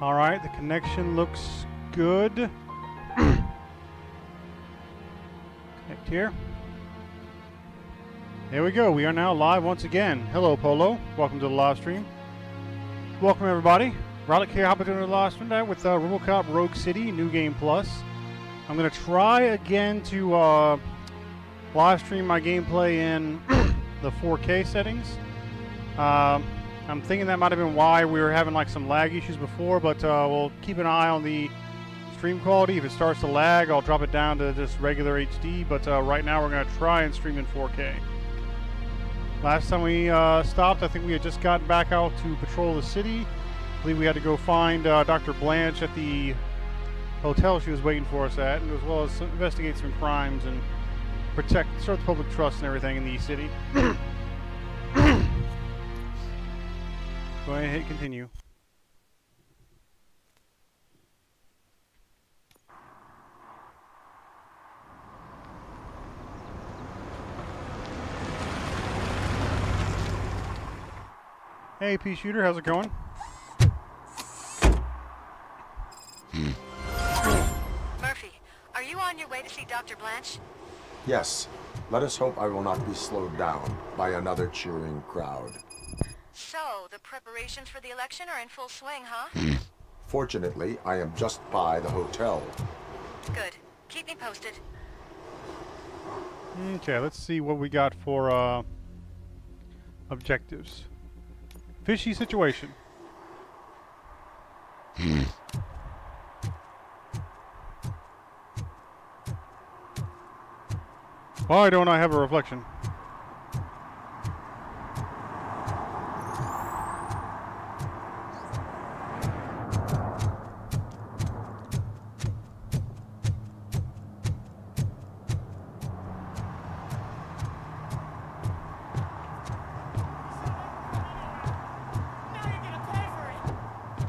Alright, the connection looks good. Connect here. There we go. We are now live once again. Hello, Polo. Welcome to the live stream. Welcome, everybody. Ralyc here, hopping into the live stream tonight with Robocop Rogue City, New Game Plus. I'm going to try again to live stream my gameplay in the 4K settings. I'm thinking that might have been why we were having like some lag issues before, but we'll keep an eye on the stream quality. If it starts to lag, I'll drop it down to just regular HD, but right now we're going to try and stream in 4K. Last time we stopped, I think we had just gotten back out to patrol the city. I believe we had to go find Dr. Blanche at the hotel she was waiting for us at, and as well as investigate some crimes and serve the public trust and everything in the city. Go ahead and hit continue. Hey, P Shooter, how's it going? Murphy, are you on your way to see Dr. Blanche? Yes. Let us hope I will not be slowed down by another cheering crowd. So, the preparations for the election are in full swing, huh? Fortunately, I am just by the hotel. Good. Keep me posted. Okay, let's see what we got for objectives. Fishy situation. Why don't I have a reflection?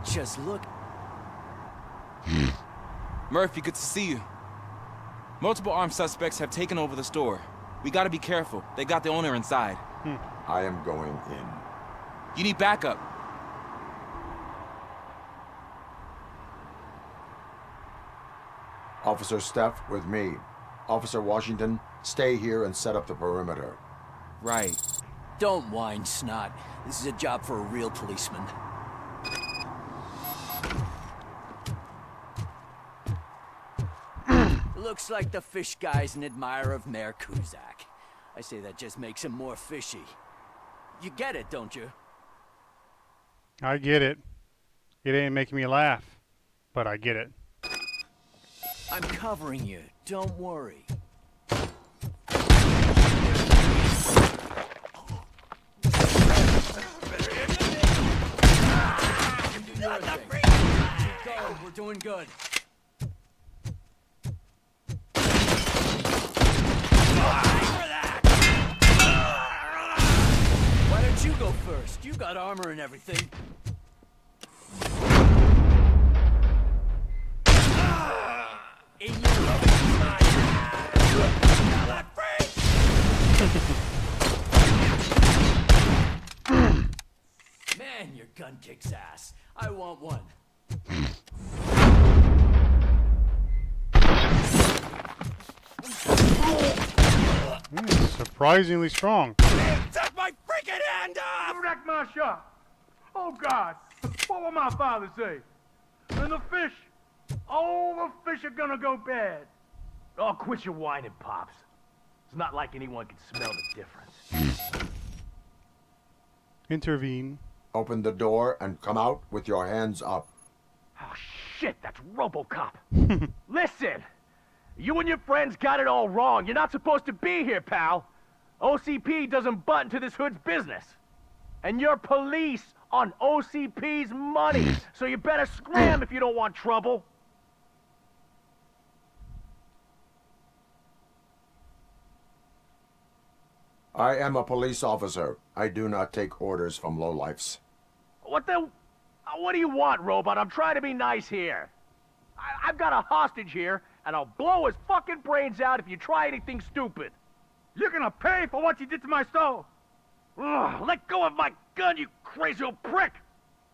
Just look. Murphy, good to see you. Multiple armed suspects have taken over the store. We gotta be careful. They got the owner inside. I am going in. You need backup. Officer Steph, with me. Officer Washington, stay here and set up the perimeter. Right. Don't whine, Snot. This is a job for a real policeman. Looks like the fish guy's an admirer of Mayor Kuzak. I say that just makes him more fishy. You get it, don't you? I get it. It ain't making me laugh, but I get it. I'm covering you. Don't worry. We're doing good. Why don't you go first? You got armor and everything. In your Man, your gun kicks ass. I want one. Surprisingly strong. Take my freaking hand off! You wrecked my shop. Oh, God. What will my father say? And the fish. All the fish are gonna go bad. Oh, quit your whining, Pops. It's not like anyone can smell the difference. Intervene. Open the door and come out with your hands up. Oh, shit, that's Robocop. Listen, you and your friends got it all wrong. You're not supposed to be here, pal. OCP doesn't butt into this hood's business. And you're police on OCP's money, so you better scram if you don't want trouble. I am a police officer. I do not take orders from lowlifes. What do you want, Robot? I'm trying to be nice here. I've got a hostage here, and I'll blow his fucking brains out if you try anything stupid. You're gonna pay for what you did to my store. Ugh, let go of my gun, you crazy old prick!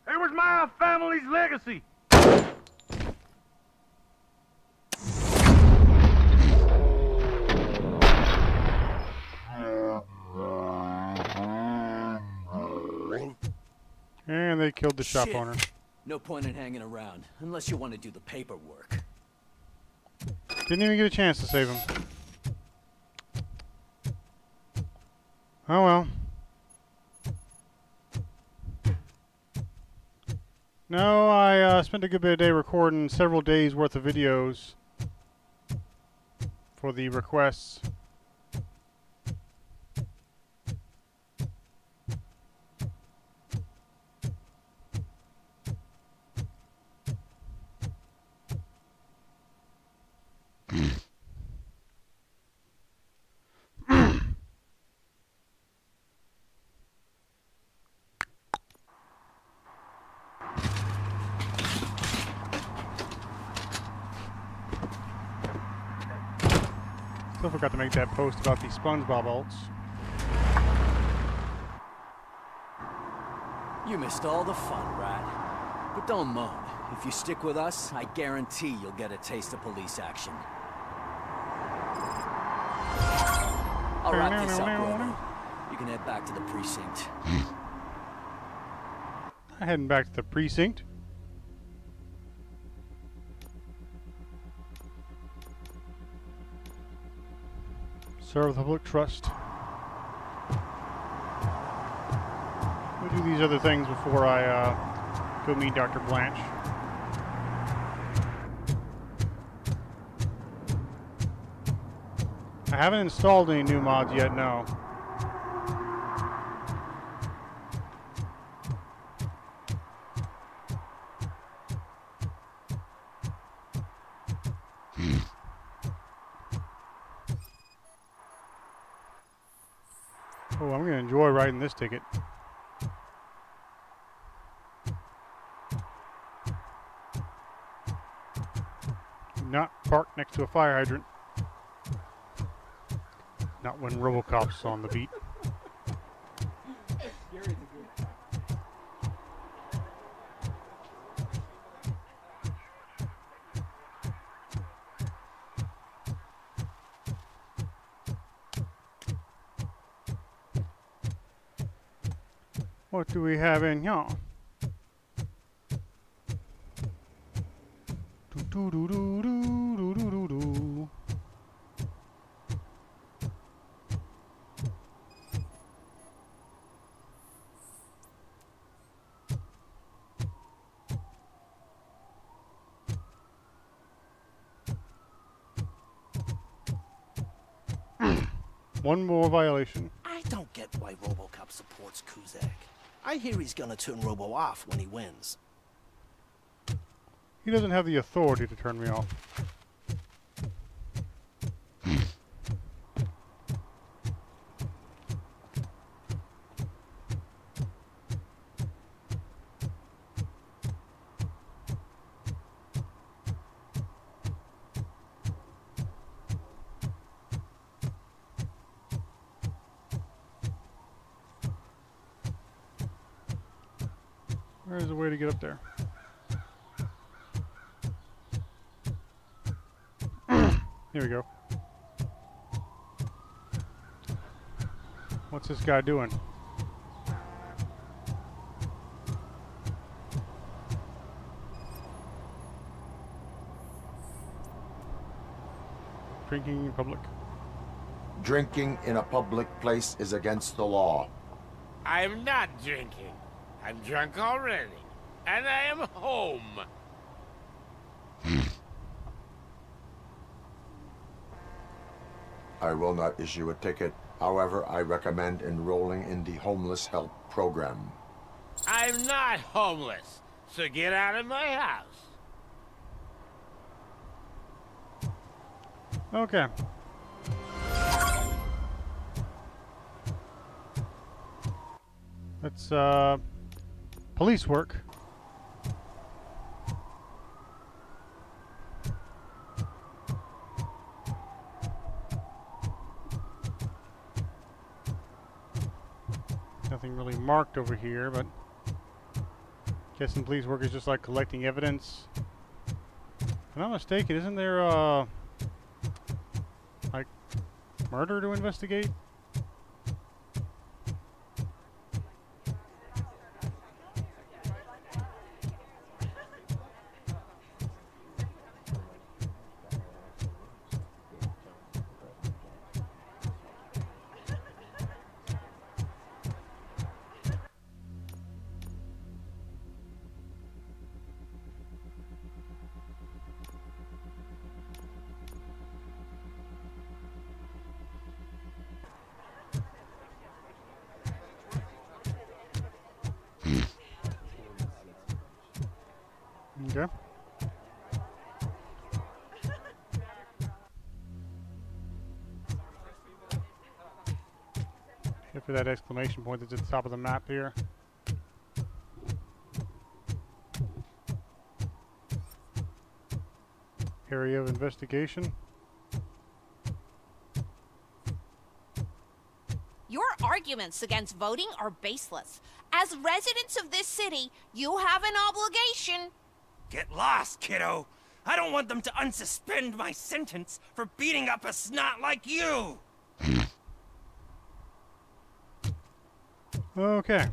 It was my family's legacy. And they killed the shop Shit. owner. No point in hanging around, unless you want to do the paperwork. Didn't even get a chance to save him. Oh well. No, I spent a good bit of day recording several days worth of videos for the requests. Still forgot to make that post about the SpongeBob alts. You missed all the fun, Rat. But don't moan. If you stick with us, I guarantee you'll get a taste of police action. I'll wrap this up, Robo. You can head back to the precinct. I'm heading back to the precinct. Serve the public trust. We'll do these other things before I go meet Dr. Blanche. I haven't installed any new mods yet, no. Oh, I'm going to enjoy writing this ticket. Do not park next to a fire hydrant. Not when Robocop's on the beat. What do we have in here? Do do do do do do do do. One more violation. I don't get why Robocop supports Kuzak. I hear he's gonna turn Robo off when he wins. He doesn't have the authority to turn me off. Where's the way to get up there? Here we go. What's this guy doing? Drinking in public. Drinking in a public place is against the law. I'm not drinking. I'm drunk already. And I am home. I will not issue a ticket. However, I recommend enrolling in the homeless help program. I'm not homeless, so get out of my house. Okay. That's police work. Nothing really marked over here, but guessing police work is just like collecting evidence. If I'm not mistaken, isn't there like murder to investigate? Okay. Hit for that exclamation point that's at the top of the map here. Area of investigation. Your arguments against voting are baseless. As residents of this city, you have an obligation. Get lost, kiddo. I don't want them to unsuspend my sentence for beating up a snot like you. Okay.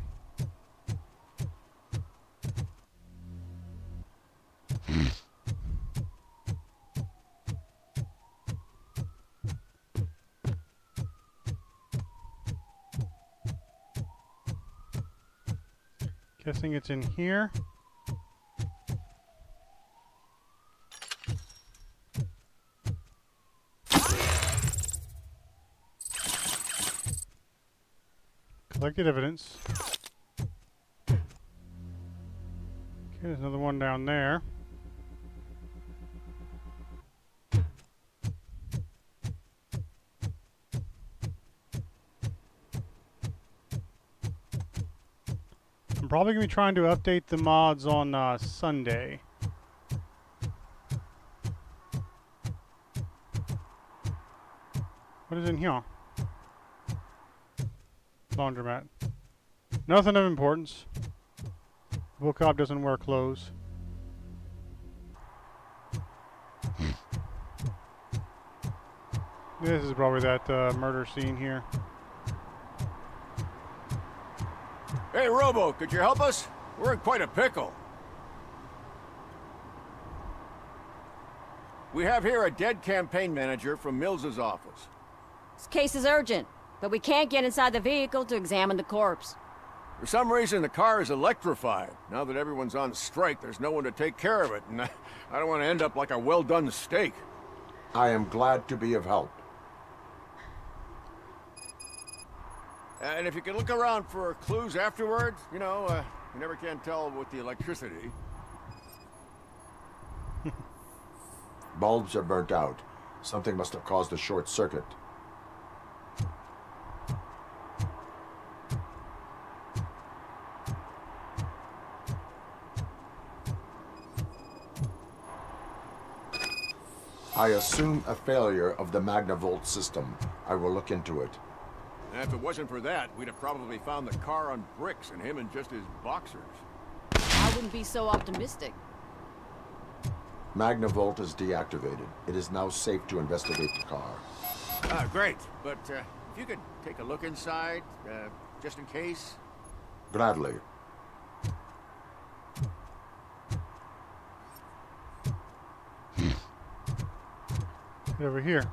Guessing it's in here. Collected evidence. Okay, there's another one down there. I'm probably going to be trying to update the mods on Sunday. What is in here? Laundromat. Nothing of importance. Robocop doesn't wear clothes. This is probably that murder scene here. Hey, Robo, could you help us? We're in quite a pickle. We have here a dead campaign manager from Mills's office. This case is urgent, but we can't get inside the vehicle to examine the corpse. For some reason, the car is electrified. Now that everyone's on strike, there's no one to take care of it, and I don't want to end up like a well-done steak. I am glad to be of help. And if you can look around for clues afterwards, you know, you never can tell with the electricity. Bulbs are burnt out. Something must have caused a short circuit. I assume a failure of the Magnavolt system. I will look into it. And if it wasn't for that, we'd have probably found the car on bricks and him in just his boxers. I wouldn't be so optimistic. Magnavolt is deactivated. It is now safe to investigate the car. Great. But if you could take a look inside, just in case. Gladly. Get over here.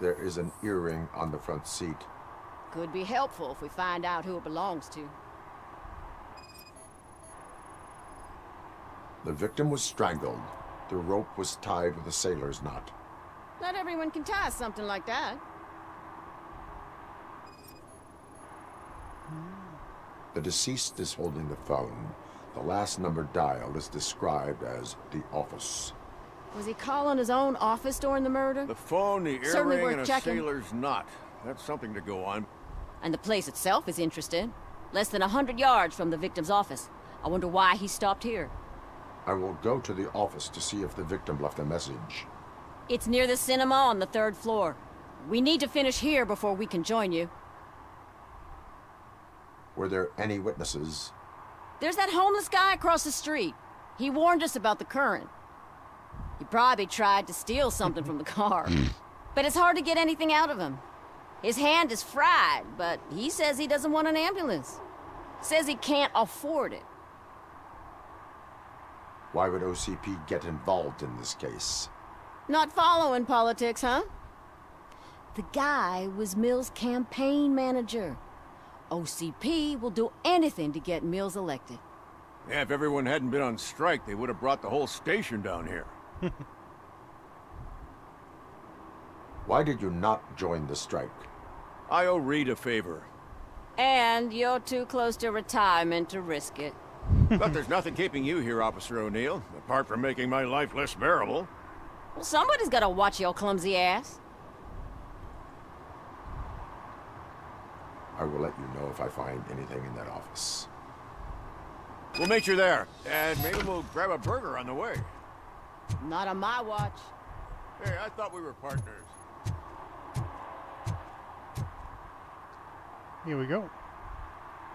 There is an earring on the front seat. Could be helpful if we find out who it belongs to. The victim was strangled. The rope was tied with a sailor's knot. Not everyone can tie something like that. The deceased is holding the phone. The last number dialed is described as the office. Was he calling his own office during the murder? The phone, the Certainly earring, worth and a checking. sailor's knot. That's something to go on. And the place itself is interesting. Less than 100 yards from the victim's office. I wonder why he stopped here. I will go to the office to see if the victim left a message. It's near the cinema on the 3rd floor. We need to finish here before we can join you. Were there any witnesses? There's that homeless guy across the street. He warned us about the current. He probably tried to steal something from the car. But it's hard to get anything out of him. His hand is fried, but he says he doesn't want an ambulance. Says he can't afford it. Why would OCP get involved in this case? Not following politics, huh? The guy was Mills' campaign manager. OCP will do anything to get Mills elected. Yeah, if everyone hadn't been on strike, they would have brought the whole station down here. Why did you not join the strike? I owe Reed a favor. And you're too close to retirement to risk it. But there's nothing keeping you here, Officer O'Neill, apart from making my life less bearable. Well, somebody's gotta watch your clumsy ass. I will let you know if I find anything in that office. We'll meet you there, and maybe we'll grab a burger on the way. Not on my watch. Hey, I thought we were partners. Here we go.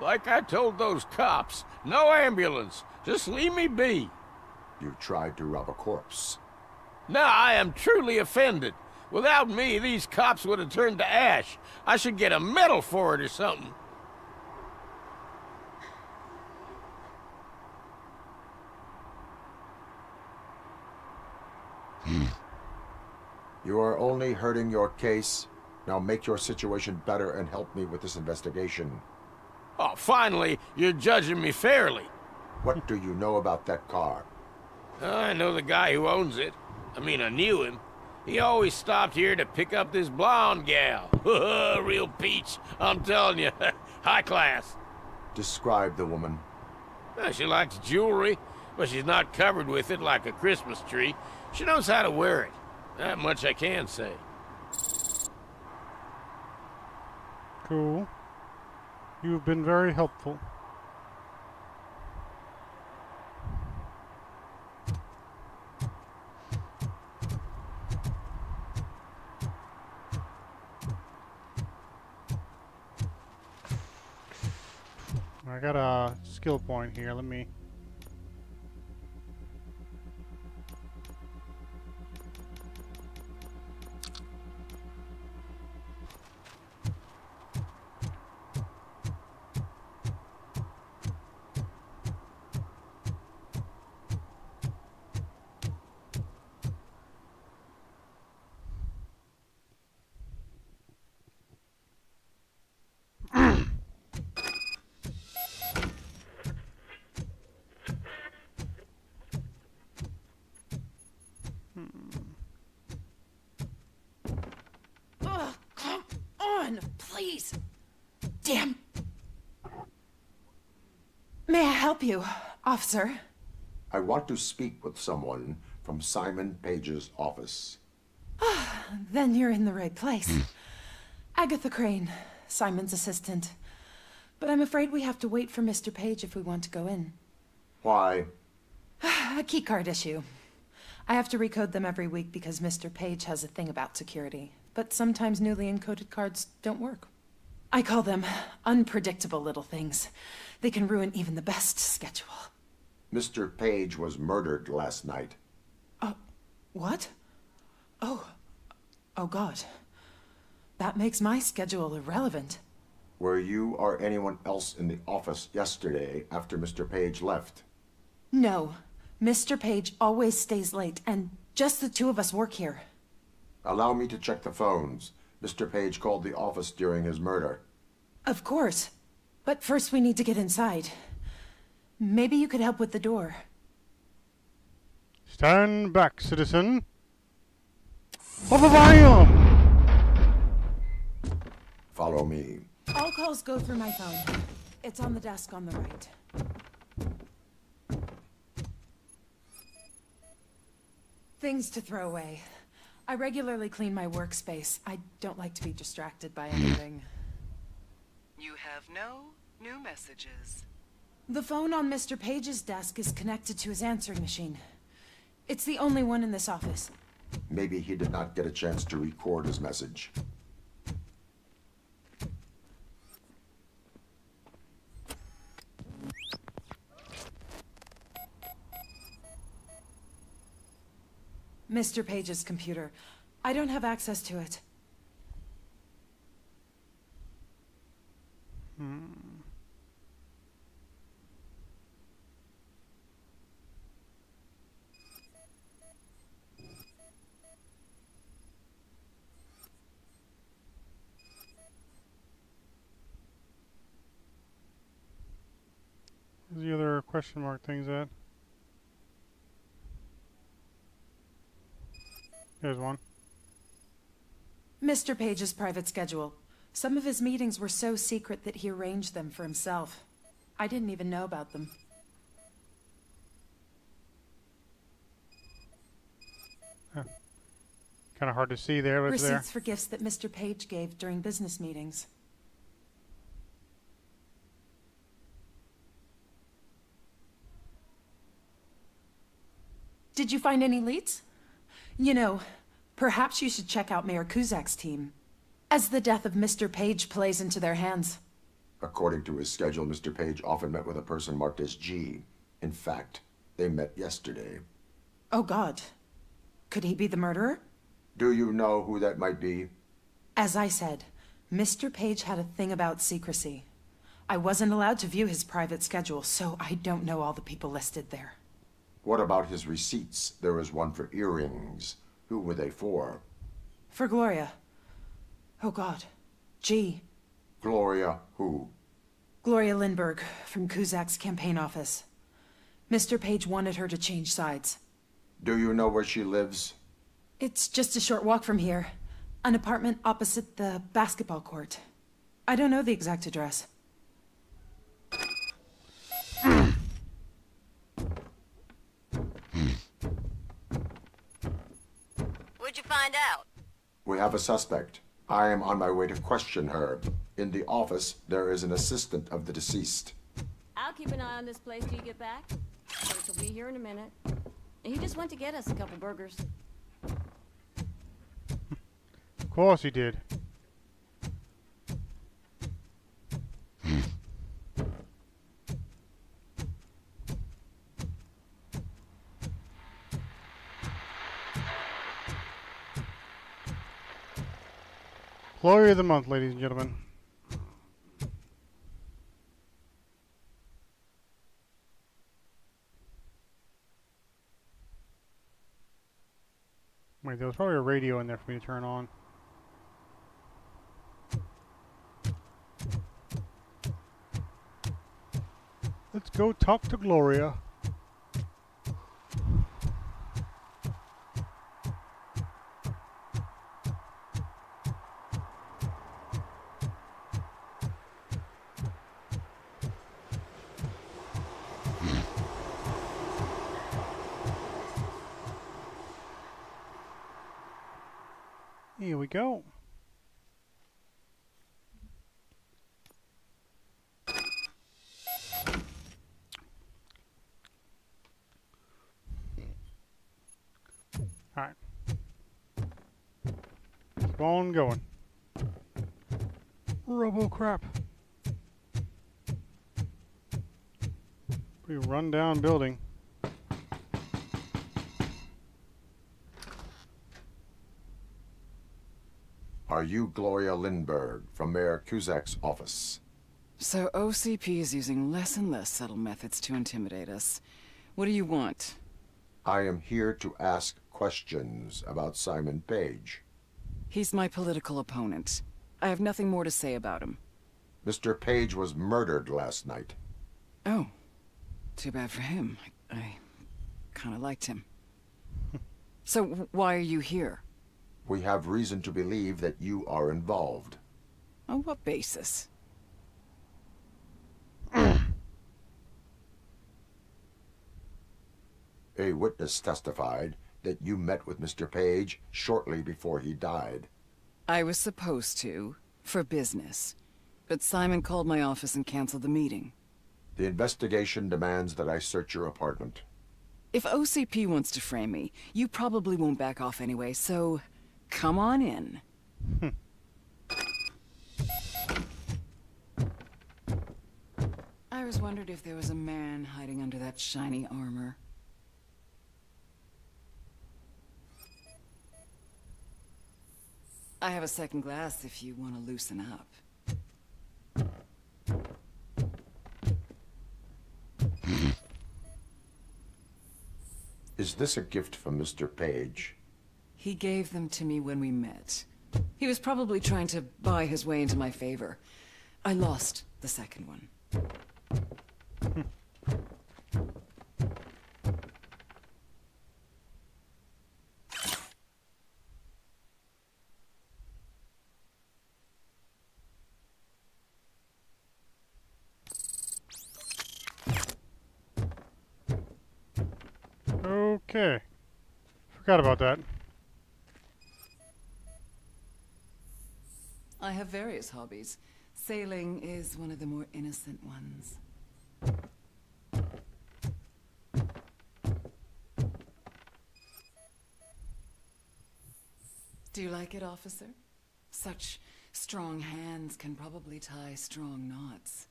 Like I told those cops, no ambulance. Just leave me be. You tried to rob a corpse. Now I am truly offended. Without me, these cops would have turned to ash. I should get a medal for it or something. You are only hurting your case. Now make your situation better and help me with this investigation. Oh, finally, you're judging me fairly. What do you know about that car? I know the guy who owns it. I mean, I knew him. He always stopped here to pick up this blonde gal. Real peach, I'm telling you. High class. Describe the woman. She likes jewelry, but she's not covered with it like a Christmas tree. She knows how to wear it. That much I can say. Cool. You've been very helpful. I got a skill point here. Let me... Ugh, come on, please. Damn. May I help you, officer? I want to speak with someone from Simon Page's office. Then you're in the right place. Agatha Crane, Simon's assistant. But I'm afraid we have to wait for Mr. Page if we want to go in. Why? A keycard issue. I have to recode them every week because Mr. Page has a thing about security. But sometimes newly encoded cards don't work. I call them unpredictable little things. They can ruin even the best schedule. Mr. Page was murdered last night. What? Oh God. That makes my schedule irrelevant. Were you or anyone else in the office yesterday after Mr. Page left? No. Mr. Page always stays late, and just the two of us work here. Allow me to check the phones. Mr. Page called the office during his murder. Of course. But first we need to get inside. Maybe you could help with the door. Stand back, citizen. Ba-ba-bam! Follow me. All calls go through my phone. It's on the desk on the right. Things to throw away. I regularly clean my workspace. I don't like to be distracted by anything. You have no new messages. The phone on Mr. Page's desk is connected to his answering machine. It's the only one in this office. Maybe he did not get a chance to record his message. Mr. Page's computer. I don't have access to it. Where's the other question mark things at? There's one. Mr. Page's private schedule. Some of his meetings were so secret that he arranged them for himself. I didn't even know about them. Kind of hard to see there, but it's there. Receipts for gifts that Mr. Page gave during business meetings. Did you find any leads? You know, perhaps you should check out Mayor Kuzak's team, as the death of Mr. Page plays into their hands. According to his schedule, Mr. Page often met with a person marked as G. In fact, they met yesterday. Oh, God. Could he be the murderer? Do you know who that might be? As I said, Mr. Page had a thing about secrecy. I wasn't allowed to view his private schedule, so I don't know all the people listed there. What about his receipts? There was one for earrings. Who were they for? For Gloria. Oh, God. G. Gloria who? Gloria Lindbergh, from Kuzak's campaign office. Mr. Page wanted her to change sides. Do you know where she lives? It's just a short walk from here. An apartment opposite the basketball court. I don't know the exact address. What'd you find out? We have a suspect. I am on my way to question her. In the office, there is an assistant of the deceased. I'll keep an eye on this place till you get back. Curtis will be here in a minute. He just went to get us a couple burgers. Of course he did. Glory of the month, ladies and gentlemen. Wait, there was probably a radio in there for me to turn on. Let's go talk to Gloria. Here we go. Alright. Keep on going. Robocop. Pretty run-down building. Are you Gloria Lindbergh from Mayor Kuzak's office? So OCP is using less and less subtle methods to intimidate us. What do you want? I am here to ask questions about Simon Page. He's my political opponent. I have nothing more to say about him. Mr. Page was murdered last night. Oh. Too bad for him. I kind of liked him. So why are you here? We have reason to believe that you are involved. On what basis? A witness testified that you met with Mr. Page shortly before he died. I was supposed to, for business. But Simon called my office and canceled the meeting. The investigation demands that I search your apartment. If OCP wants to frame me, you probably won't back off anyway, so come on in. I always wondered if there was a man hiding under that shiny armor. I have a second glass if you want to loosen up. Is this a gift from Mr. Page? He gave them to me when we met. He was probably trying to buy his way into my favor. I lost the second one. Okay. Forgot about that. I have various hobbies. Sailing is one of the more innocent ones. Do you like it, officer? Such strong hands can probably tie strong knots.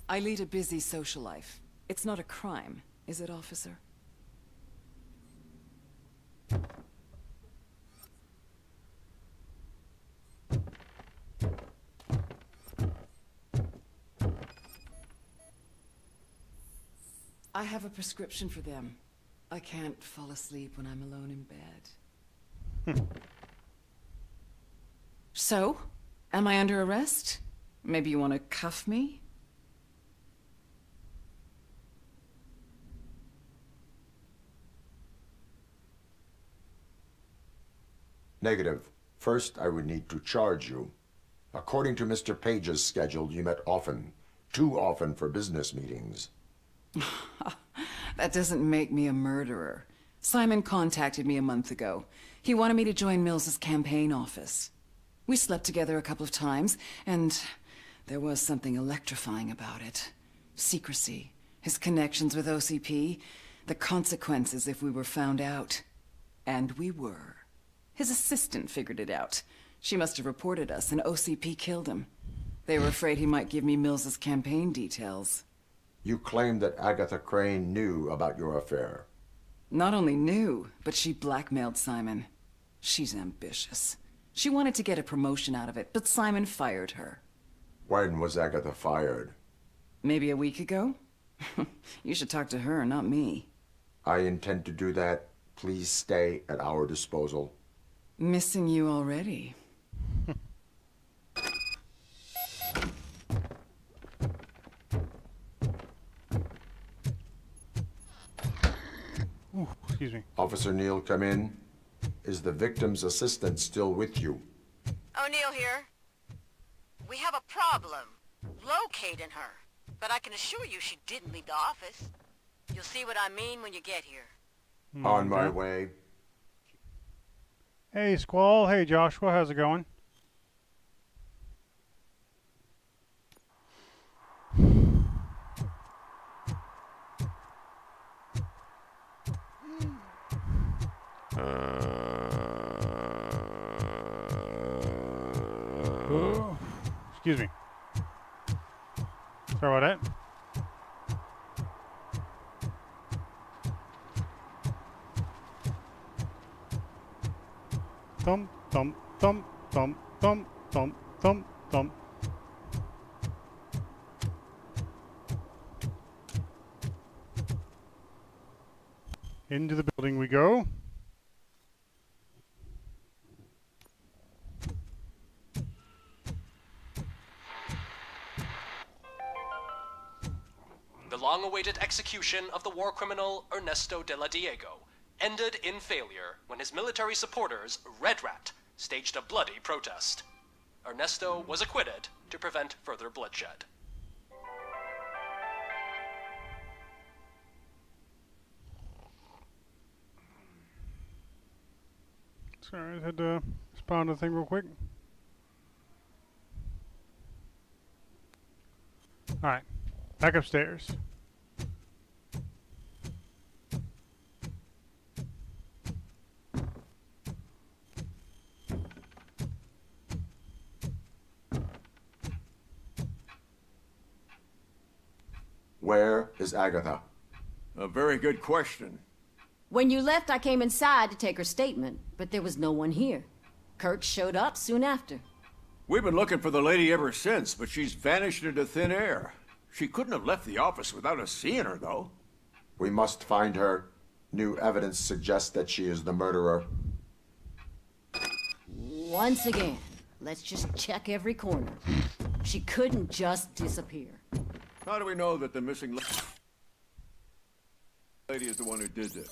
I lead a busy social life. It's not a crime, is it, officer? I have a prescription for them. I can't fall asleep when I'm alone in bed. So, am I under arrest? Maybe you want to cuff me? Negative. First, I would need to charge you. According to Mr. Page's schedule, you met often. Too often for business meetings. That doesn't make me a murderer. Simon contacted me a month ago. He wanted me to join Mills's campaign office. We slept together a couple of times, and there was something electrifying about it. Secrecy, his connections with OCP, the consequences if we were found out. And we were. His assistant figured it out. She must have reported us, and OCP killed him. They were afraid he might give me Mills's campaign details. You claim that Agatha Crane knew about your affair. Not only knew, but she blackmailed Simon. She's ambitious. She wanted to get a promotion out of it, but Simon fired her. When was Agatha fired? Maybe a week ago? You should talk to her, not me. I intend to do that. Please stay at our disposal. Missing you already. Ooh, excuse me. Officer Neal, come in. Is the victim's assistant still with you? O'Neill here. We have a problem locating her, but I can assure you she didn't leave the office. You'll see what I mean when you get here. On my way. Hey, Squall. Hey, Joshua. How's it going? Oh, excuse me. Sorry about that. Thump, thump, thump, thump, thump, thump, thump, thump. Into the building we go. The long-awaited execution of the war criminal Ernesto de la Diego ended in failure when his military supporters, Red Rat, staged a bloody protest. Ernesto was acquitted to prevent further bloodshed. Sorry, I had to spawn the thing real quick. Alright, back upstairs. Where is Agatha? A very good question. When you left, I came inside to take her statement, but there was no one here. Kurt showed up soon after. We've been looking for the lady ever since, but she's vanished into thin air. She couldn't have left the office without us seeing her, though. We must find her. New evidence suggests that she is the murderer. Once again, let's just check every corner. She couldn't just disappear. How do we know that the missing lady is the one who did this?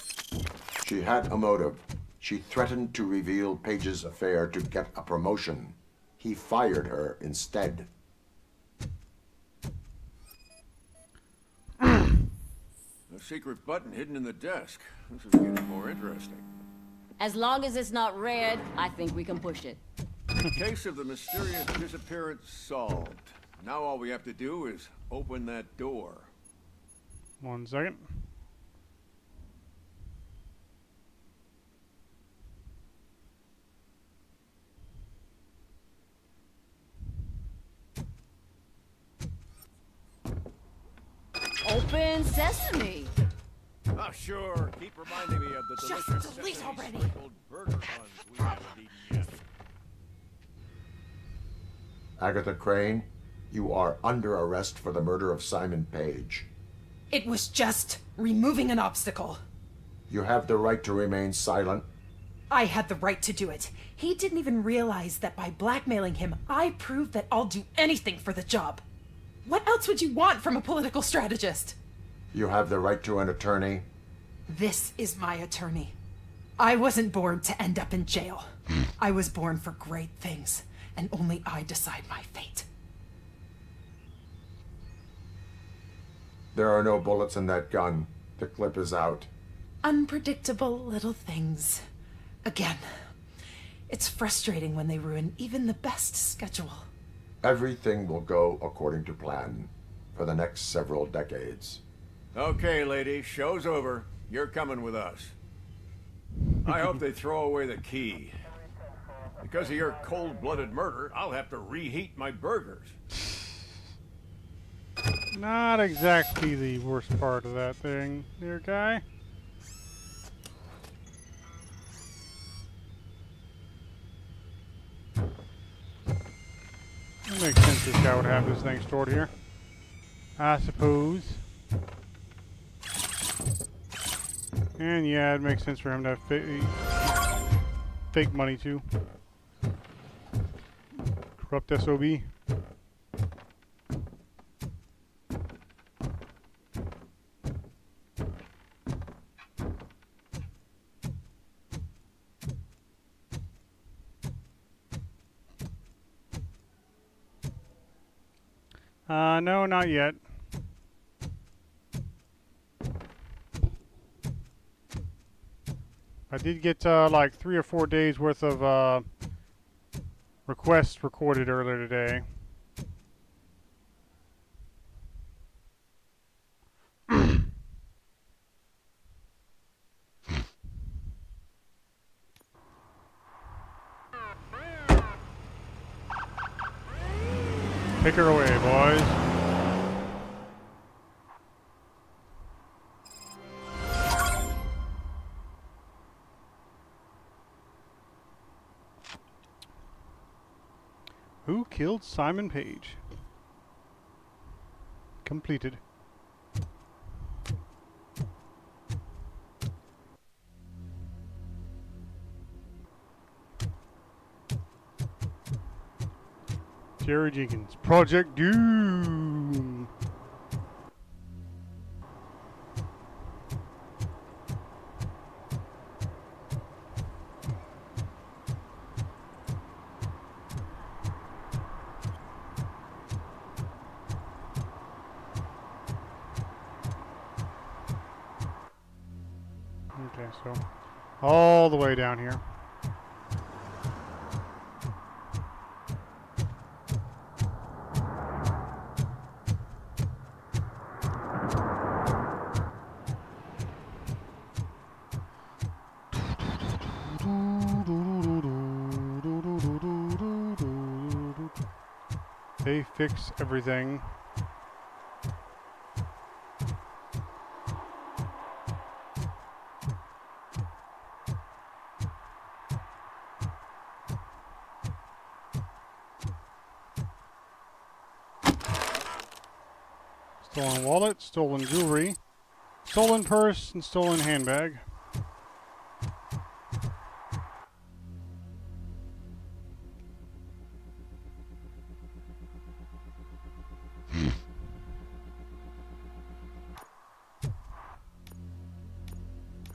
She had a motive. She threatened to reveal Page's affair to get a promotion. He fired her instead. A secret button hidden in the desk. This is getting more interesting. As long as it's not red, I think we can push it. The case of the mysterious disappearance solved. Now all we have to do is open that door. 1 second. Open sesame. Oh, sure. Keep reminding me of the delicious delete already. sprinkled burger buns we haven't eaten yet. Agatha Crane, you are under arrest for the murder of Simon Page. It was just removing an obstacle. You have the right to remain silent. I had the right to do it. He didn't even realize that by blackmailing him, I proved that I'll do anything for the job. What else would you want from a political strategist? You have the right to an attorney. This is my attorney. I wasn't born to end up in jail. I was born for great things, and only I decide my fate. There are no bullets in that gun. The clip is out. Unpredictable little things. Again, it's frustrating when they ruin even the best schedule. Everything will go according to plan for the next several decades. Okay, lady, show's over. You're coming with us. I hope they throw away the key. Because of your cold-blooded murder, I'll have to reheat my burgers. Not exactly the worst part of that thing, dear guy. It makes sense this guy would have this thing stored here, I suppose. And yeah, it makes sense for him to have fake money too. Corrupt SOB. No, not yet. I did get like 3 or 4 days worth of requests recorded earlier today. Pick her away, boys. Who killed Simon Page? Completed. Jerry Jenkins, Project Doom. Okay, so all the way down here. They fix everything. Stolen wallet, stolen jewelry, stolen purse, and stolen handbag.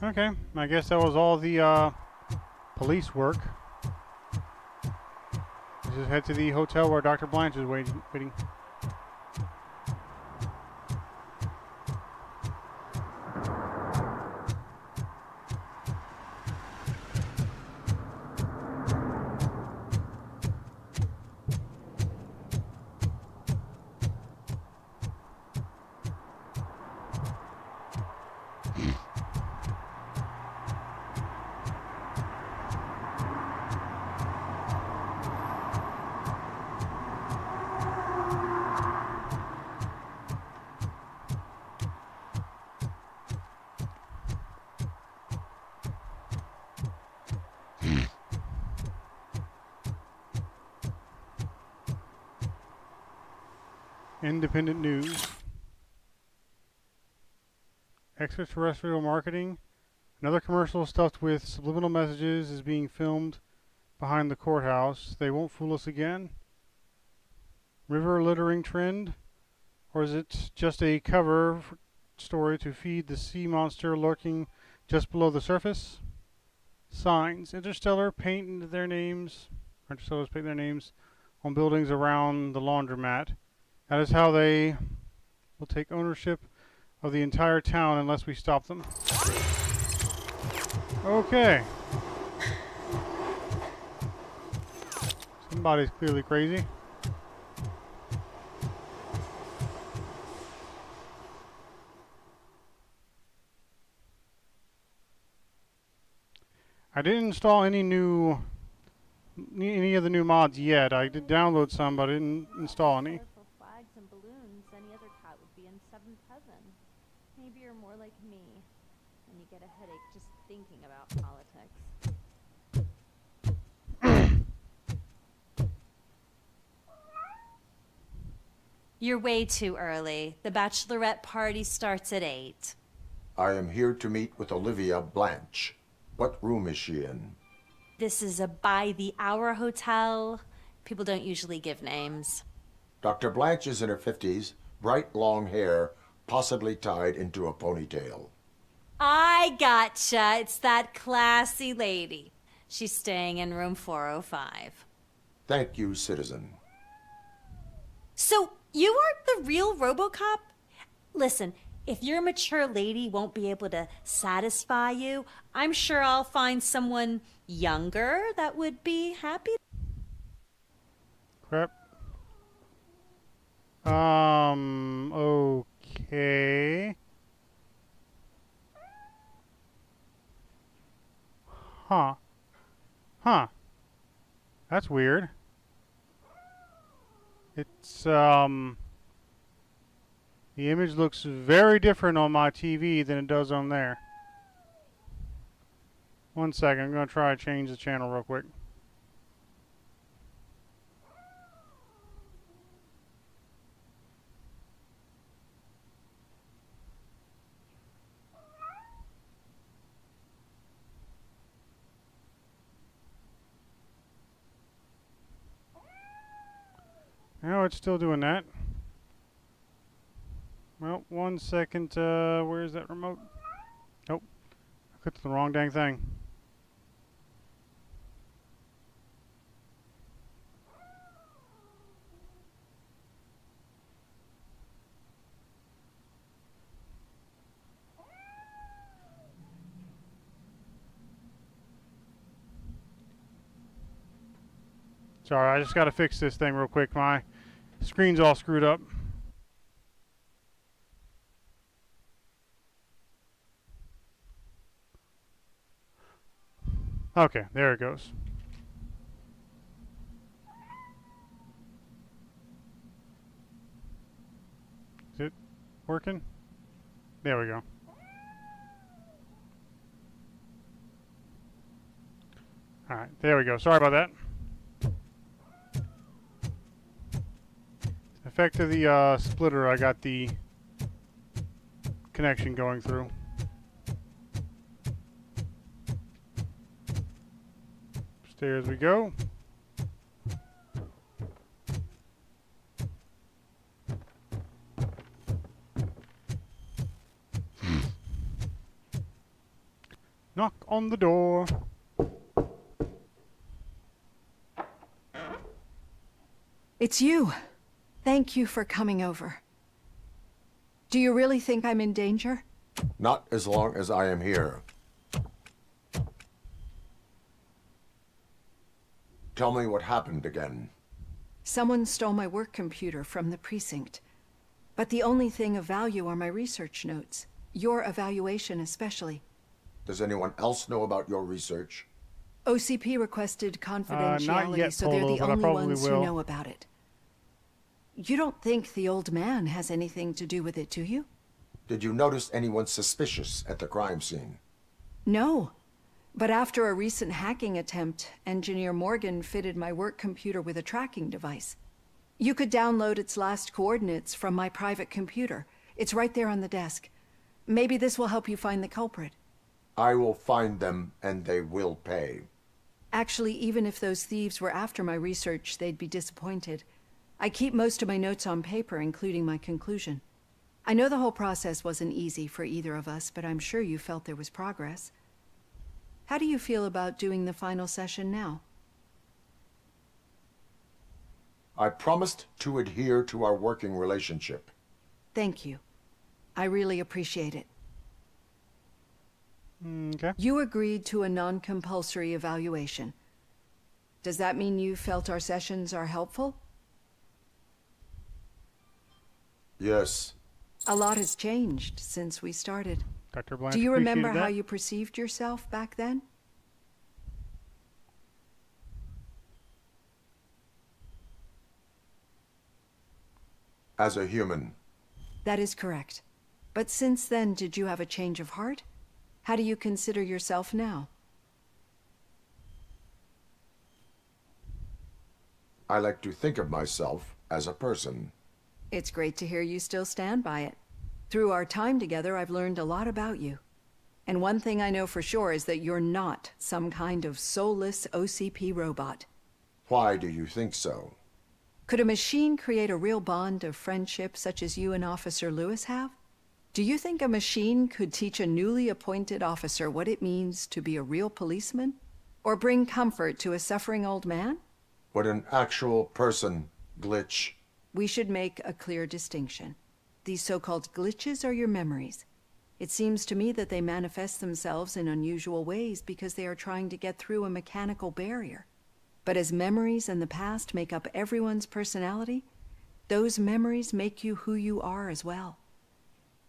Okay, I guess that was all the police work. Let's just head to the hotel where Dr. Blanche is waiting. Independent news. Extraterrestrial marketing. Another commercial stuffed with subliminal messages is being filmed behind the courthouse. They won't fool us again. River littering trend? Or is it just a cover story to feed the sea monster lurking just below the surface? Signs. Interstellars paint their names on buildings around the laundromat. That is how they will take ownership of the entire town unless we stop them. Okay. Somebody's clearly crazy. I didn't install any of the new mods yet. I did download some, but I didn't install any. Colorful flags and balloons, any other cat would be in seventh heaven. Maybe you're more like me, and you get a headache just thinking about politics. You're way too early. The bachelorette party starts at 8. I am here to meet with Olivia Blanche. What room is she in? This is a by-the-hour hotel. People don't usually give names. Dr. Blanche is in her 50s, bright long hair, possibly tied into a ponytail. I gotcha. It's that classy lady. She's staying in room 405. Thank you, citizen. So, you aren't the real Robocop? Listen, if your mature lady won't be able to satisfy you, I'm sure I'll find someone younger that would be happy. Crap. Okay. Huh. That's weird. It's, the image looks very different on my TV than it does on there. One second, I'm going to try to change the channel real quick. No, it's still doing that. Well, 1 second, where's that remote? Nope. I clicked the wrong dang thing. Sorry, I just got to fix this thing real quick. My screen's all screwed up. Okay, there it goes. Is it working? There we go. Alright, there we go. Sorry about that. Effect of the splitter, I got the connection going through. Upstairs we go. Knock on the door. It's you. Thank you for coming over. Do you really think I'm in danger? Not as long as I am here. Tell me what happened again. Someone stole my work computer from the precinct. But the only thing of value are my research notes. Your evaluation especially. Does anyone else know about your research? OCP requested confidentiality, not yet, so they're Polo, the but I only probably ones will. who know about it. You don't think the old man has anything to do with it, do you? Did you notice anyone suspicious at the crime scene? No. But after a recent hacking attempt, Engineer Morgan fitted my work computer with a tracking device. You could download its last coordinates from my private computer. It's right there on the desk. Maybe this will help you find the culprit. I will find them, and they will pay. Actually, even if those thieves were after my research, they'd be disappointed. I keep most of my notes on paper, including my conclusion. I know the whole process wasn't easy for either of us, but I'm sure you felt there was progress. How do you feel about doing the final session now? I promised to adhere to our working relationship. Thank you. I really appreciate it. Okay. You agreed to a non-compulsory evaluation. Does that mean you felt our sessions are helpful? Yes. A lot has changed since we started. Dr. Blanche, Do you remember appreciated how that. you perceived yourself back then? As a human. That is correct. But since then, did you have a change of heart? How do you consider yourself now? I like to think of myself as a person. It's great to hear you still stand by it. Through our time together, I've learned a lot about you. And one thing I know for sure is that you're not some kind of soulless OCP robot. Why do you think so? Could a machine create a real bond of friendship such as you and Officer Lewis have? Do you think a machine could teach a newly appointed officer what it means to be a real policeman? Or bring comfort to a suffering old man? Would an actual person glitch? We should make a clear distinction. These so-called glitches are your memories. It seems to me that they manifest themselves in unusual ways because they are trying to get through a mechanical barrier. But as memories in the past make up everyone's personality, those memories make you who you are as well.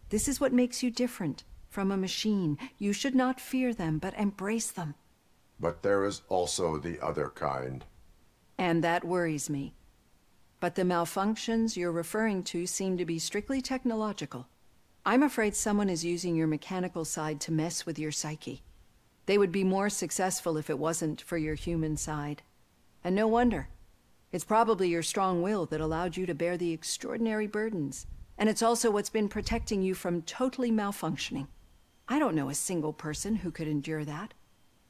This is what makes you different from a machine. You should not fear them, but embrace them. But there is also the other kind. And that worries me. But the malfunctions you're referring to seem to be strictly technological. I'm afraid someone is using your mechanical side to mess with your psyche. They would be more successful if it wasn't for your human side. And no wonder. It's probably your strong will that allowed you to bear the extraordinary burdens. And it's also what's been protecting you from totally malfunctioning. I don't know a single person who could endure that.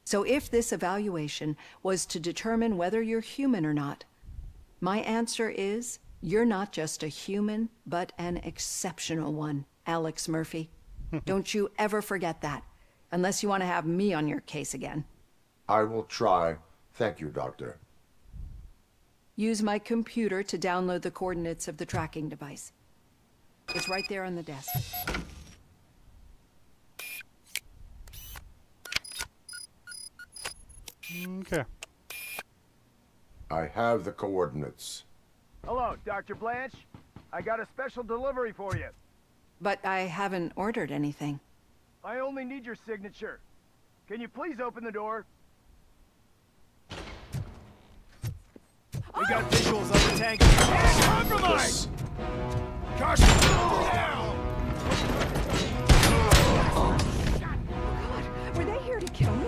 So if this evaluation was to determine whether you're human or not, my answer is, you're not just a human, but an exceptional one, Alex Murphy. Don't you ever forget that, unless you want to have me on your case again. I will try. Thank you, Doctor. Use my computer to download the coordinates of the tracking device. It's right there on the desk. Okay. I have the coordinates. Hello, Dr. Blanche. I got a special delivery for you. But I haven't ordered anything. I only need your signature. Can you please open the door? We got visuals on the tank. Compromise! Caution! Now! God, were they here to kill me?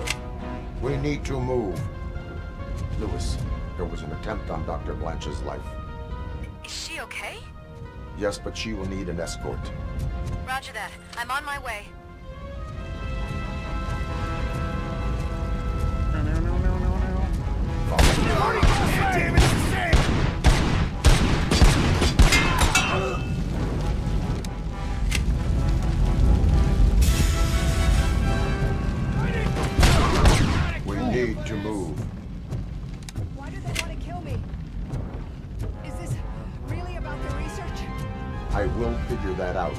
We need to move. Lewis, there was an attempt on Dr. Blanche's life. Is she okay? Yes, but she will need an escort. Roger that. I'm on my way. Damn it, it's the same! We need to move. Why do they want to kill me? Is this really about the research? I will figure that out.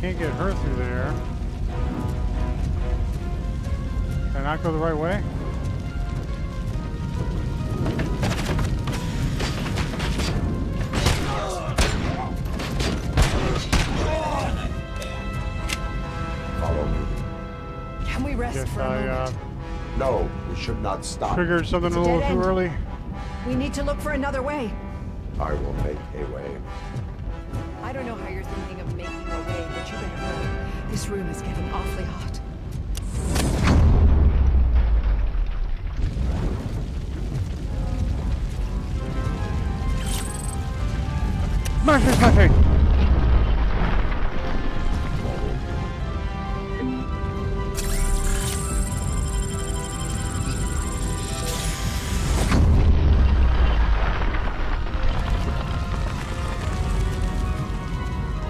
Can't get her through there. Can I not go the right way? for a moment. No, we should not stop. Triggered something It's a a little dead too end. early. We need to look for another way. I will make a way. I don't know how you're thinking of making a way, but you better hurry. This room is getting awfully hot. Smash it!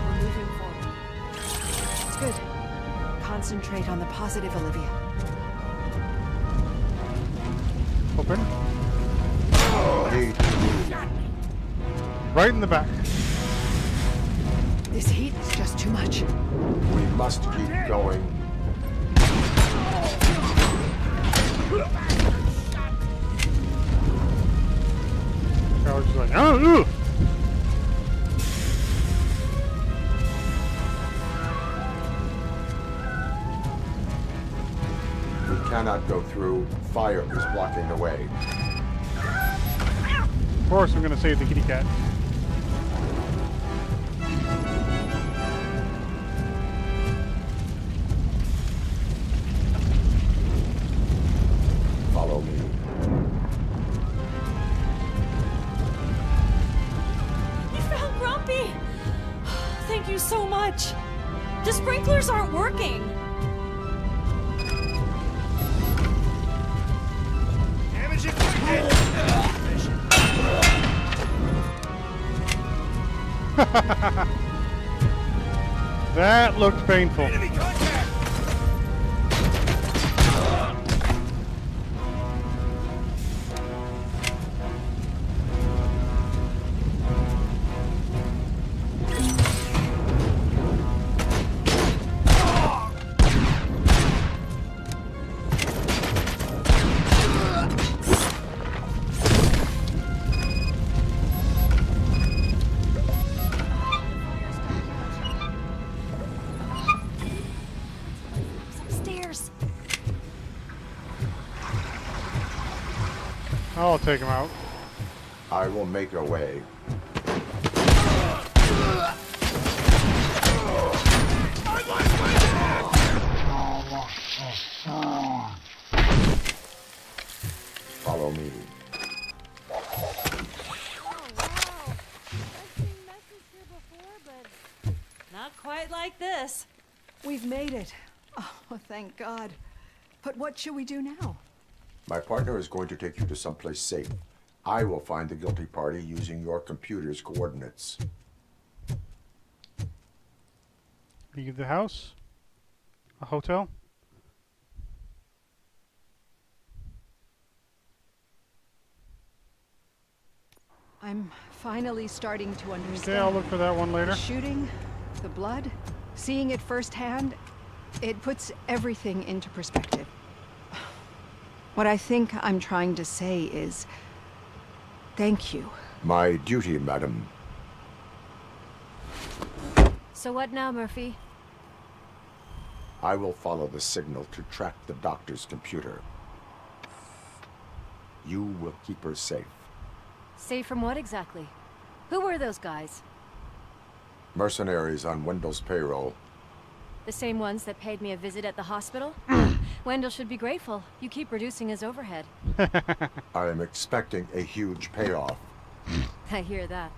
We're moving forward. It's good. Concentrate on the positive, Olivia. Open. Right in the back. This heat is just too much. We must keep going. I was just like, oh, We cannot go through. Fire is blocking the way. Of course, I'm gonna save the kitty cat. Follow me. You found Grumpy! Thank you so much. The sprinklers aren't working. Damage inflicted! That looked painful. Enemy contact! Stairs. I'll take him out. I will make a way. Follow me. Not quite like this. We've made it. Oh, thank God. But what should we do now? My partner is going to take you to someplace safe. I will find the guilty party using your computer's coordinates. Leave the house? A hotel? I'm finally starting to understand. Okay, I'll look for that one later. The shooting, the blood, seeing it firsthand, it puts everything into perspective. What I think I'm trying to say is, thank you. My duty, madam. So what now, Murphy? I will follow the signal to track the doctor's computer. You will keep her safe. Safe from what exactly? Who were those guys? Mercenaries on Wendell's payroll. The same ones that paid me a visit at the hospital? Wendell should be grateful. You keep reducing his overhead. I am expecting a huge payoff. I hear that.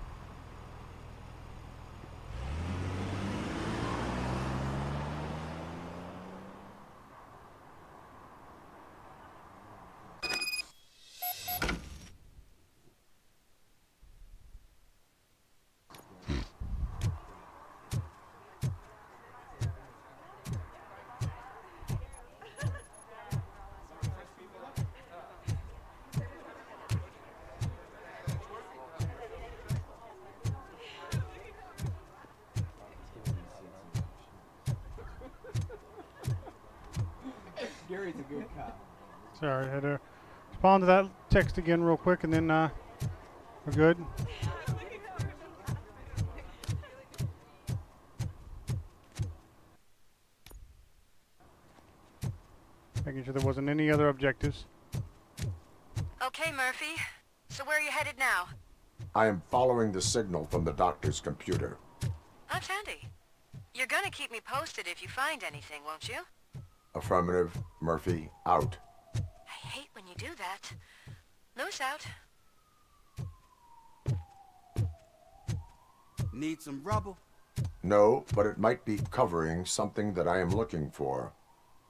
Gary's a good cop. Sorry, I had to respond to that text again real quick, and then we're good. I Making sure there wasn't any other objectives. Okay, Murphy. So where are you headed now? I am following the signal from the doctor's computer. That's handy. You're gonna keep me posted if you find anything, won't you? Affirmative. Murphy, out. I hate when you do that. Loose out. Need some rubble? No, but it might be covering something that I am looking for.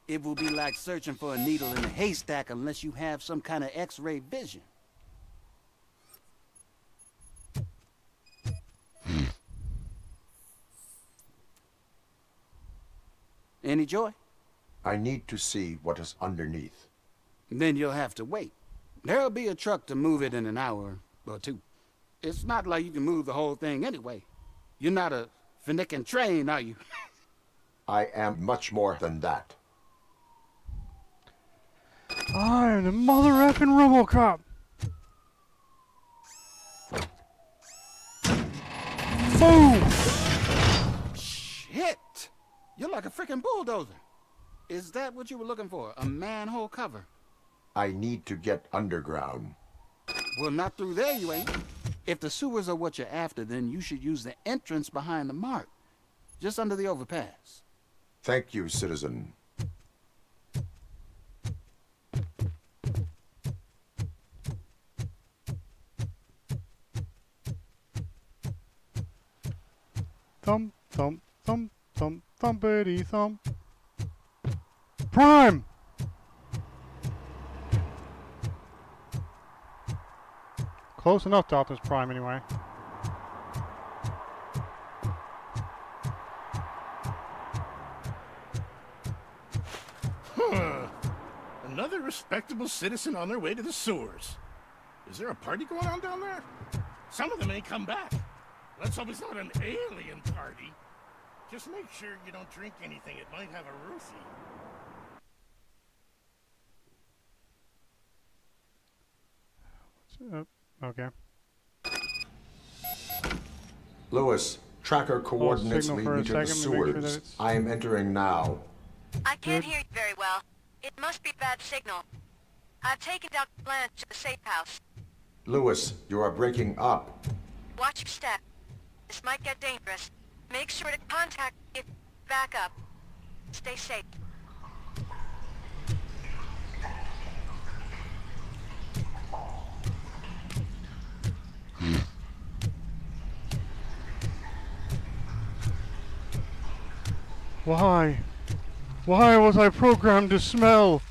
It will be like searching for a needle in a haystack unless you have some kind of X-ray vision. Any joy? I need to see what is underneath. Then you'll have to wait. There'll be a truck to move it in an hour or two. It's not like you can move the whole thing anyway. You're not a finicking train, are you? I am much more than that. I'm the mother effing Robocop. Boom! Shit! You're like a freaking bulldozer. Is that what you were looking for? A manhole cover? I need to get underground. Well, not through there, you ain't. If the sewers are what you're after, then you should use the entrance behind the mark. Just under the overpass. Thank you, citizen. Thump, thump, thump, thump, thumpity thump. Prime! Close enough to Optimus Prime, anyway. Huh. Another respectable citizen on their way to the sewers. Is there a party going on down there? Some of them ain't come back. Let's hope it's not an alien party. Just make sure you don't drink anything. It might have a roofie. Okay. Lewis, tracker coordinates lead me to the sewers. I am entering now. I can't hear you very well. It must be bad signal. I've taken Dr. Blanche to the safe house. Lewis, you are breaking up. Watch your step. This might get dangerous. Make sure to contact if back up. Stay safe. Why? Why was I programmed to smell?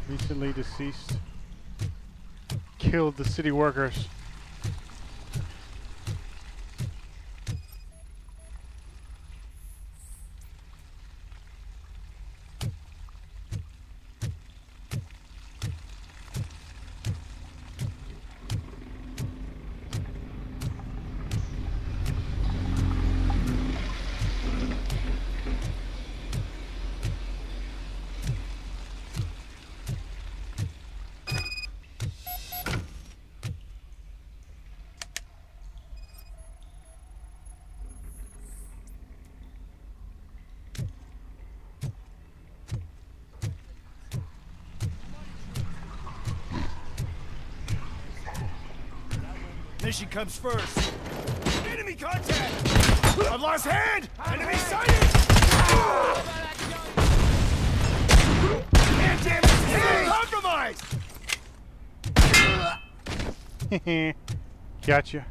Recently deceased. Killed the city workers. Mission comes first. Enemy contact! I've lost hand! Enemy sighted! Hand damage! Hey! Compromised! Gotcha.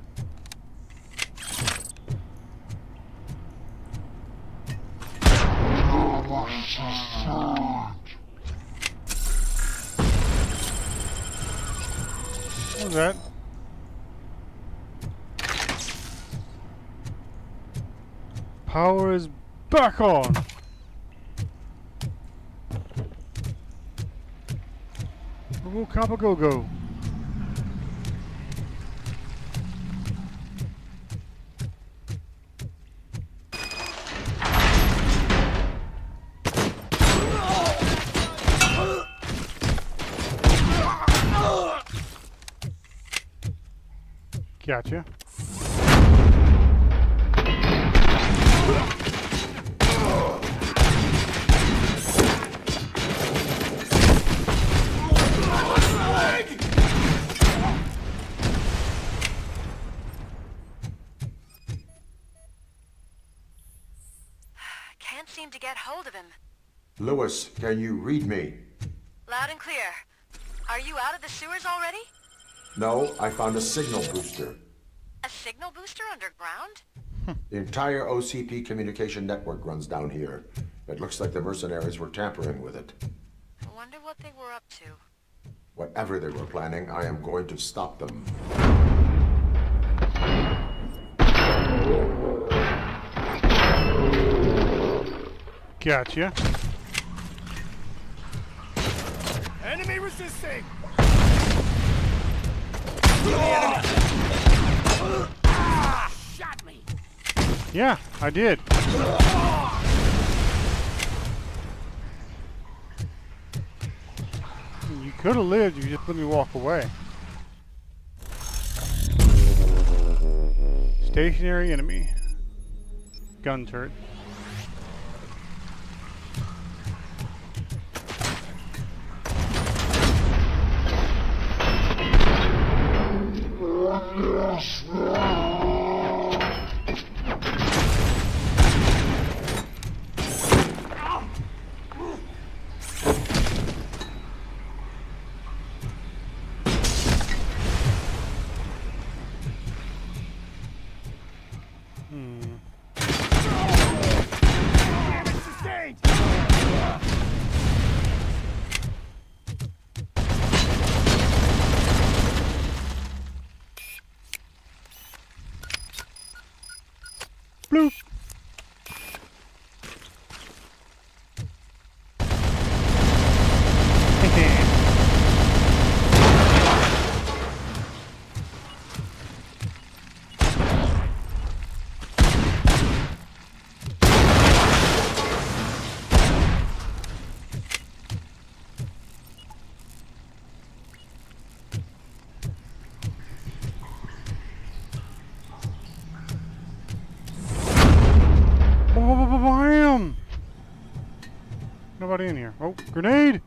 What was that? Power is back on! Robocop a go-go. Gotcha. Can't seem to get hold of him. Lewis, can you read me? Loud and clear. Are you out of the sewers already? No, I found a signal booster. A signal booster underground? The entire OCP communication network runs down here. It looks like the mercenaries were tampering with it. I wonder what they were up to. Whatever they were planning, I am going to stop them. Gotcha. Enemy resisting! Shot me! Yeah, I did. You could have lived if you just let me walk away. Stationary enemy. Gun turret. Bloop. Bam! Nobody in here. Oh, grenade!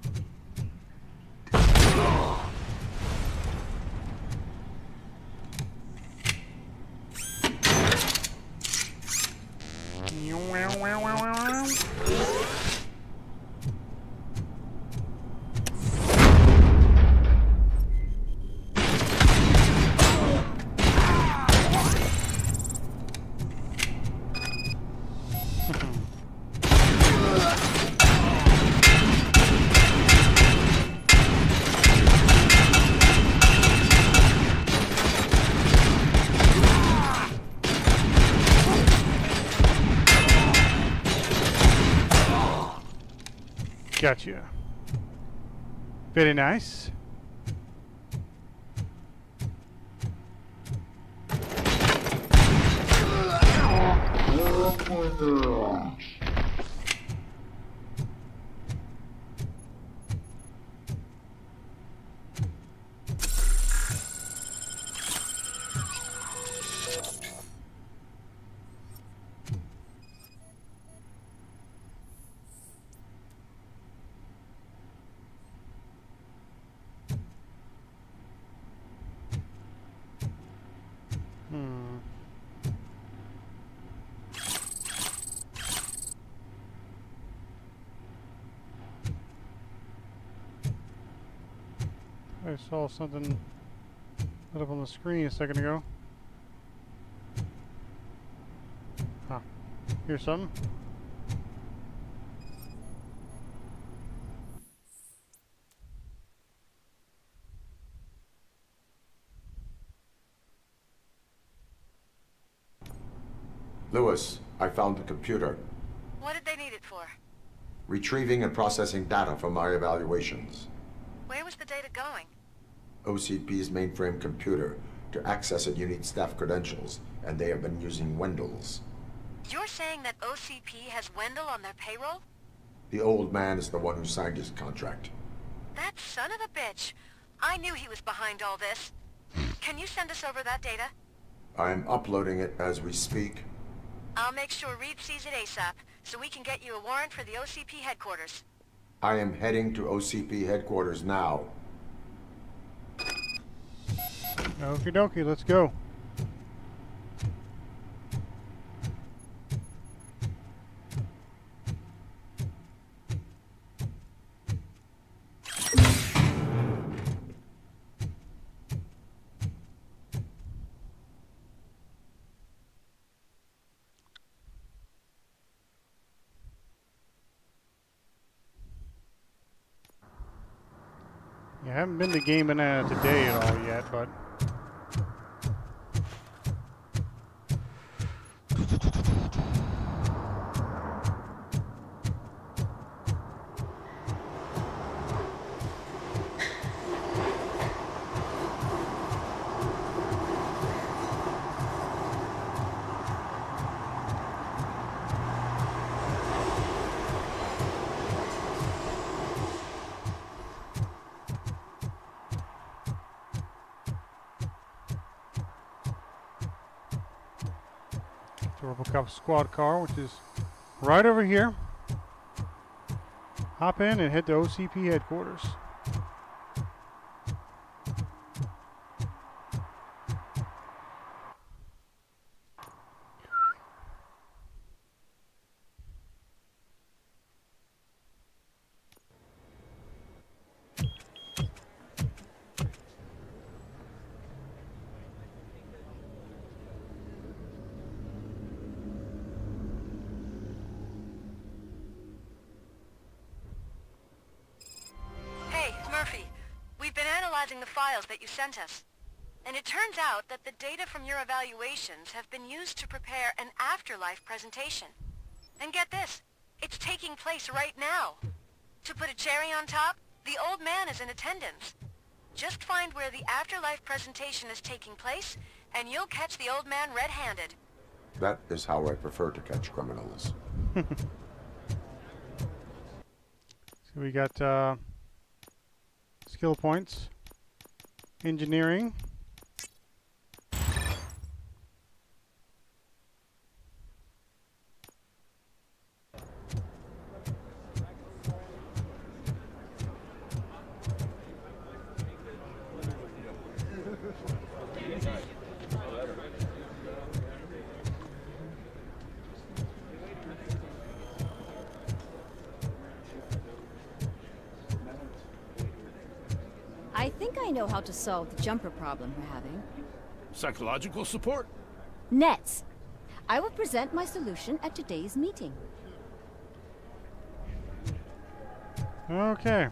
Gotcha. Very nice. I saw something lit up on the screen a second ago. Huh. Here's something. Lewis, I found the computer. What did they need it for? Retrieving and processing data from my evaluations. Where was the data going? OCP's mainframe computer. To access it, you need staff credentials, and they have been using Wendell's. You're saying that OCP has Wendell on their payroll? The old man is the one who signed his contract. That son of a bitch. I knew he was behind all this. Can you send us over that data? I'm uploading it as we speak. I'll make sure Reed sees it ASAP, so we can get you a warrant for the OCP headquarters. I am heading to OCP headquarters now. Okie dokie, let's go. I haven't been to Game Banana today at all yet, but the Robocop squad car, which is right over here. Hop in and head to OCP headquarters. The files that you sent us. And it turns out that the data from your evaluations have been used to prepare an afterlife presentation. And get this, it's taking place right now. To put a cherry on top, the old man is in attendance. Just find where the afterlife presentation is taking place, and you'll catch the old man red-handed. That is how I prefer to catch criminals. So we got skill points. Engineering. I think I know how to solve the jumper problem we're having. Psychological support? Nets. I will present my solution at today's meeting. Okay.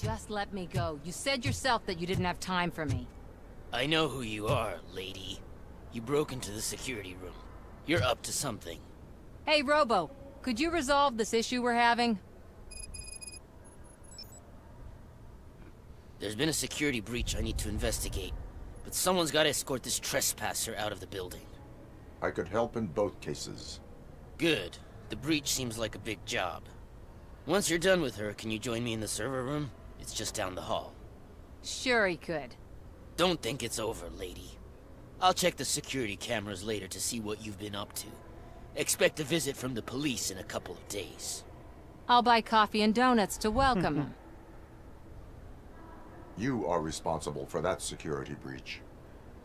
Just let me go. You said yourself that you didn't have time for me. I know who you are, lady. You broke into the security room. You're up to something. Hey, Robo, could you resolve this issue we're having? There's been a security breach I need to investigate, but someone's got to escort this trespasser out of the building. I could help in both cases. Good. The breach seems like a big job. Once you're done with her, can you join me in the server room? It's just down the hall. Sure he could. Don't think it's over, lady. I'll check the security cameras later to see what you've been up to. Expect a visit from the police in a couple of days. I'll buy coffee and donuts to welcome him. You are responsible for that security breach.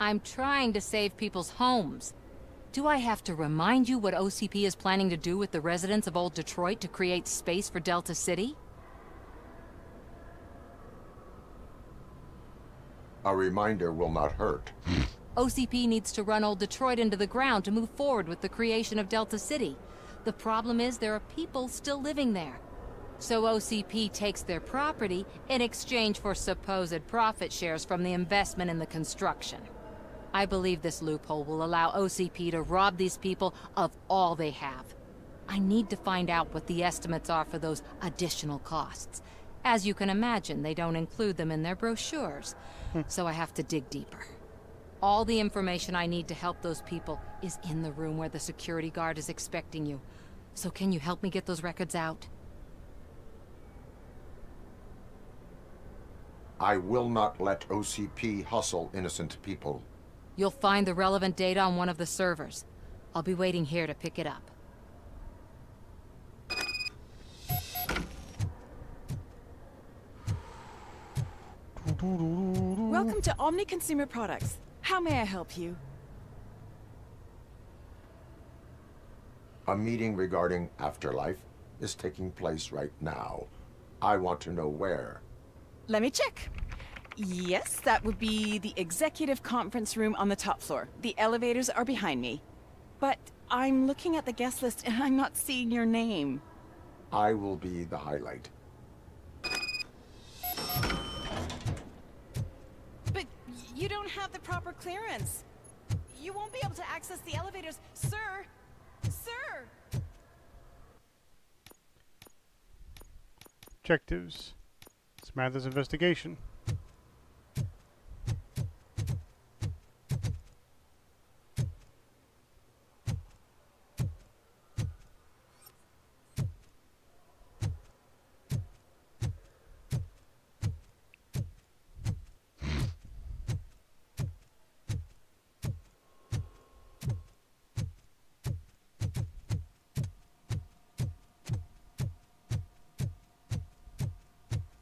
I'm trying to save people's homes. Do I have to remind you what OCP is planning to do with the residents of Old Detroit to create space for Delta City? A reminder will not hurt. OCP needs to run Old Detroit into the ground to move forward with the creation of Delta City. The problem is there are people still living there. So OCP takes their property in exchange for supposed profit shares from the investment in the construction. I believe this loophole will allow OCP to rob these people of all they have. I need to find out what the estimates are for those additional costs. As you can imagine, they don't include them in their brochures, so I have to dig deeper. All the information I need to help those people is in the room where the security guard is expecting you. So can you help me get those records out? I will not let OCP hustle innocent people. You'll find the relevant data on one of the servers. I'll be waiting here to pick it up. Welcome to Omni Consumer Products. How may I help you? A meeting regarding afterlife is taking place right now. I want to know where. Let me check. Yes, that would be the executive conference room on the top floor. The elevators are behind me. But I'm looking at the guest list and I'm not seeing your name. I will be the highlight. But you don't have the proper clearance. You won't be able to access the elevators, sir. Sir! Objectives. Samantha's investigation.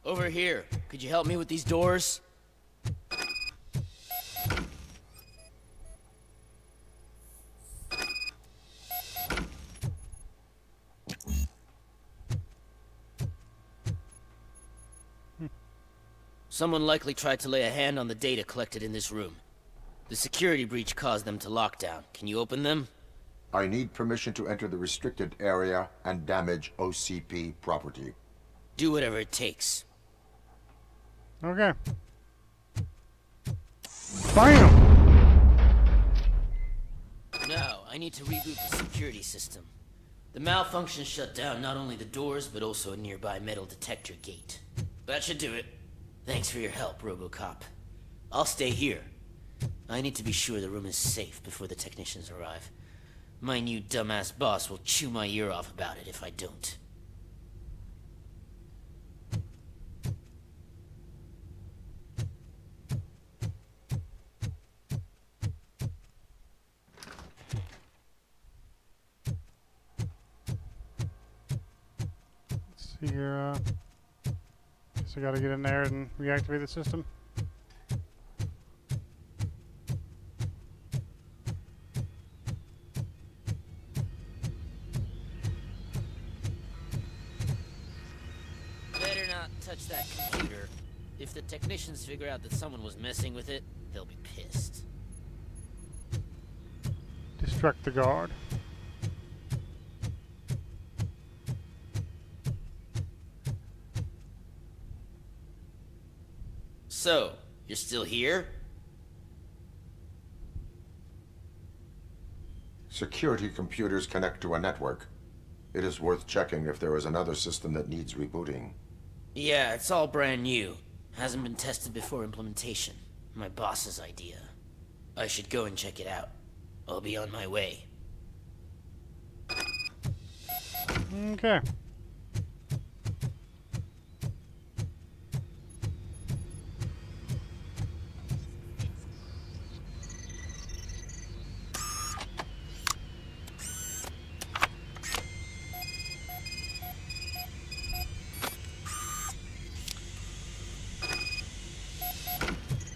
Over here. Could you help me with these doors? Someone likely tried to lay a hand on the data collected in this room. The security breach caused them to lock down. Can you open them? I need permission to enter the restricted area and damage OCP property. Do whatever it takes. Okay. BAM! Now, I need to reboot the security system. The malfunction shut down not only the doors, but also a nearby metal detector gate. That should do it. Thanks for your help, Robocop. I'll stay here. I need to be sure the room is safe before the technicians arrive. My new dumbass boss will chew my ear off about it if I don't. Let's see here. Guess I gotta get in there and reactivate the system. Better not touch that computer. If the technicians figure out that someone was messing with it, they'll be pissed. Distract the guard. So, you're still here? Security computers connect to a network. It is worth checking if there is another system that needs rebooting. Yeah, it's all brand new. Hasn't been tested before implementation. My boss's idea. I should go and check it out. I'll be on my way. Okay.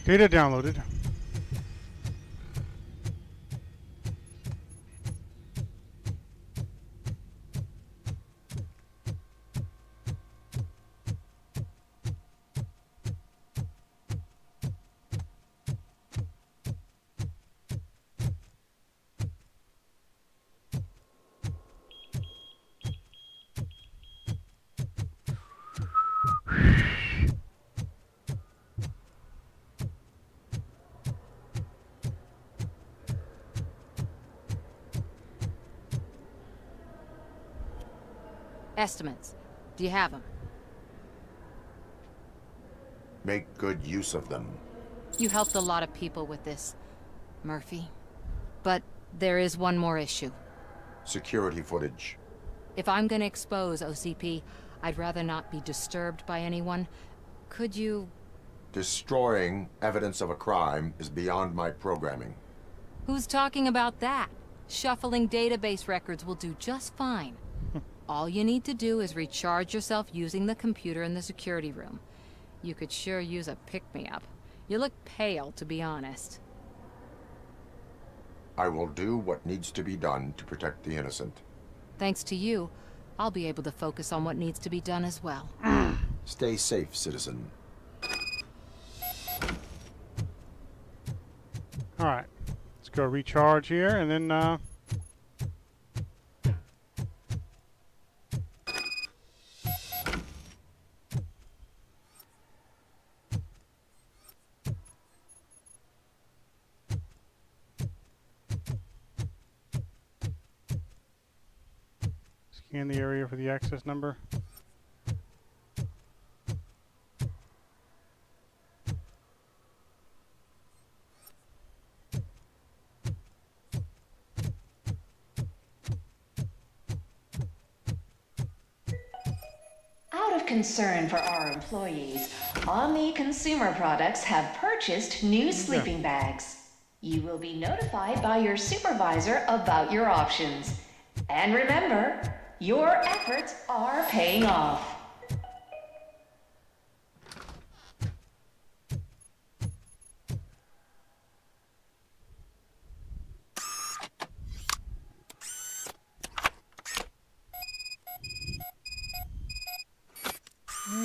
Data downloaded. Estimates. Do you have them? Make good use of them. You helped a lot of people with this, Murphy. But there is one more issue. Security footage. If I'm gonna expose OCP, I'd rather not be disturbed by anyone. Could you Destroying evidence of a crime is beyond my programming. Who's talking about that? Shuffling database records will do just fine. All you need to do is recharge yourself using the computer in the security room. You could sure use a pick-me-up. You look pale, to be honest. I will do what needs to be done to protect the innocent. Thanks to you, I'll be able to focus on what needs to be done as well. Stay safe, citizen. Alright. Let's go recharge here, and then, scan the area for the access number. Out of concern for our employees, Omni Consumer Products have purchased new sleeping bags. You will be notified by your supervisor about your options. And remember, your efforts are paying off.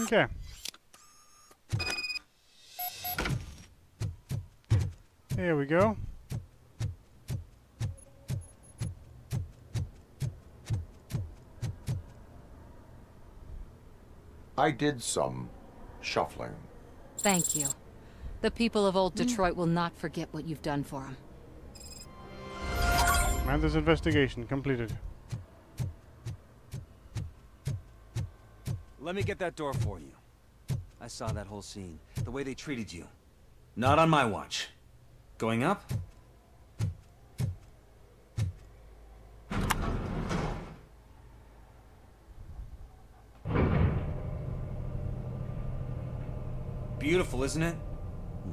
Okay. There we go. I did some shuffling. Thank you. The people of Old Detroit will not forget what you've done for them. Samantha's investigation completed. Let me get that door for you. I saw that whole scene. The way they treated you. Not on my watch. Going up? Beautiful, isn't it?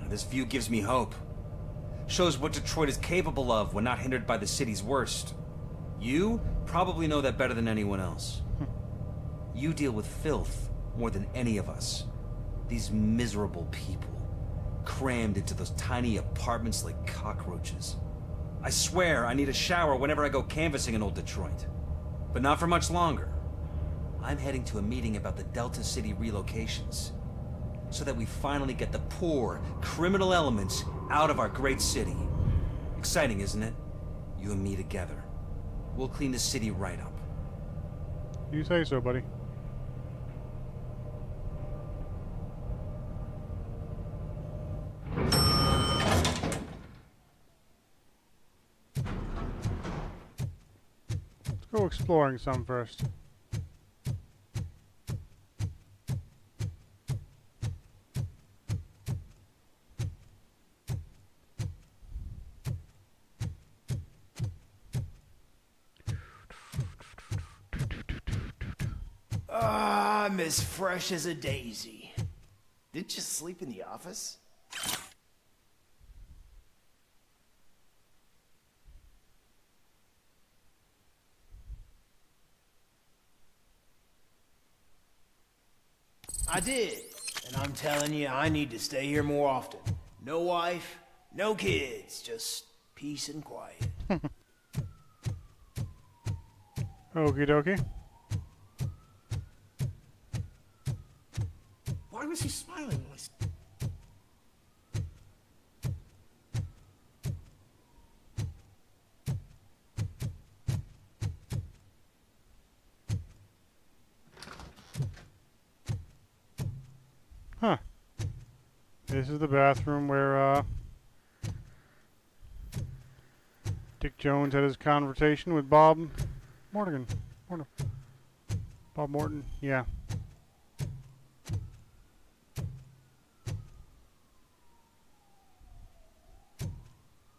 This view gives me hope. Shows what Detroit is capable of when not hindered by the city's worst. You probably know that better than anyone else. You deal with filth more than any of us. These miserable people, crammed into those tiny apartments like cockroaches. I swear I need a shower whenever I go canvassing in Old Detroit. But not for much longer. I'm heading to a meeting about the Delta City relocations, so that we finally get the poor, criminal elements out of our great city. Exciting, isn't it? You and me together. We'll clean the city right up. You say so, buddy. Let's go exploring some first. I'm as fresh as a daisy. Didn't you sleep in the office? I did, and I'm telling you, I need to stay here more often. No wife, no kids, just peace and quiet. Okie dokie. Why was he smiling? Huh. This is the bathroom where Dick Jones had his conversation with Bob Morgan. Bob Morton, yeah.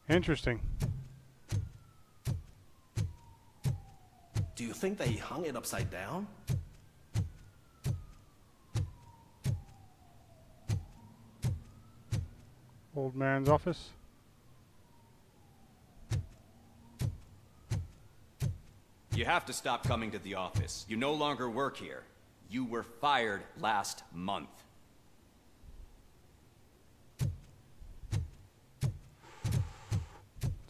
Interesting. Do you think they hung it upside down? Old man's office. You have to stop coming to the office. You no longer work here. You were fired last month. So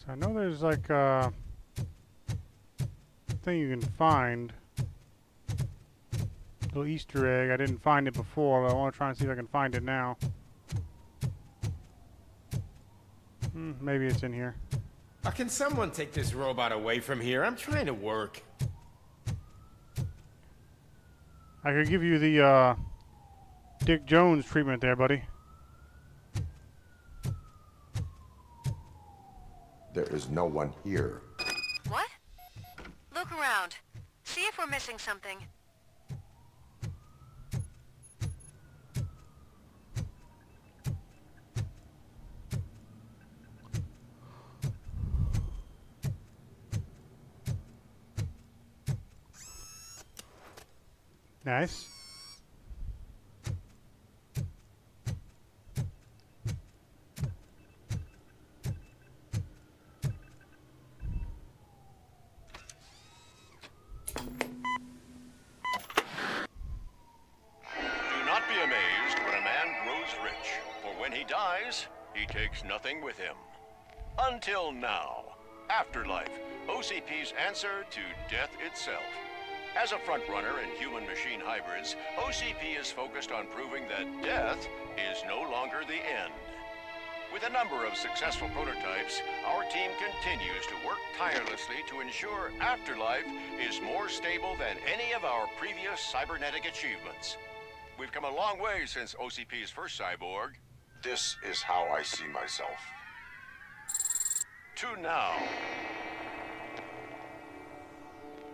I know there's like a thing you can find. Little Easter egg. I didn't find it before, but I want to try and see if I can find it now. Maybe it's in here. Can someone take this robot away from here? I'm trying to work. I could give you the Dick Jones treatment there, buddy. There is no one here. What? Look around. See if we're missing something. Nice. Do not be amazed when a man grows rich, for when he dies, he takes nothing with him. Until now. Afterlife, OCP's answer to death itself. As a frontrunner in human-machine hybrids, OCP is focused on proving that death is no longer the end. With a number of successful prototypes, our team continues to work tirelessly to ensure Afterlife is more stable than any of our previous cybernetic achievements. We've come a long way since OCP's first cyborg. This is how I see myself. To now.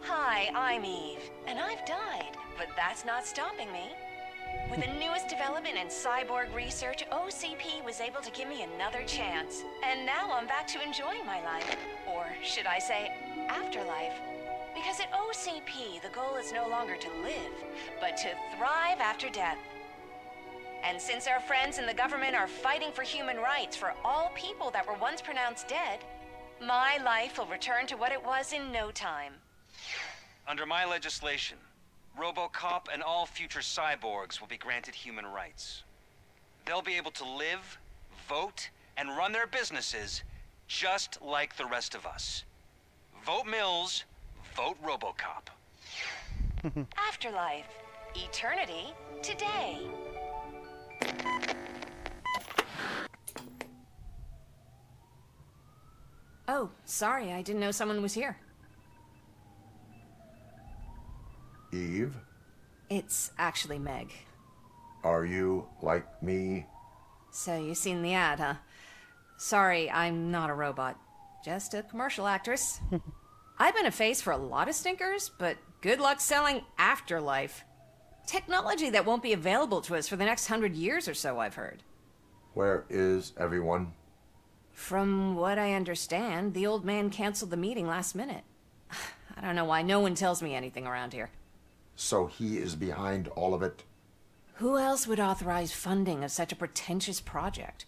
Hi, I'm Eve, and I've died, but that's not stopping me. With the newest development in cyborg research, OCP was able to give me another chance. And now I'm back to enjoying my life. Or should I say, afterlife. Because at OCP, the goal is no longer to live, but to thrive after death. And since our friends in the government are fighting for human rights for all people that were once pronounced dead, my life will return to what it was in no time. Under my legislation, Robocop and all future cyborgs will be granted human rights. They'll be able to live, vote, and run their businesses just like the rest of us. Vote Mills, vote Robocop. Afterlife. Eternity. Today. Oh, sorry, I didn't know someone was here. Eve, It's actually Meg. are you like me? So you've seen the ad, huh? Sorry, I'm not a robot. Just a commercial actress. I've been a face for a lot of stinkers, but good luck selling Afterlife. Technology that won't be available to us for the next 100 years or so, I've heard. Where is everyone? From what I understand, the old man canceled the meeting last minute. I don't know why no one tells me anything around here. So he is behind all of it? Who else would authorize funding of such a pretentious project?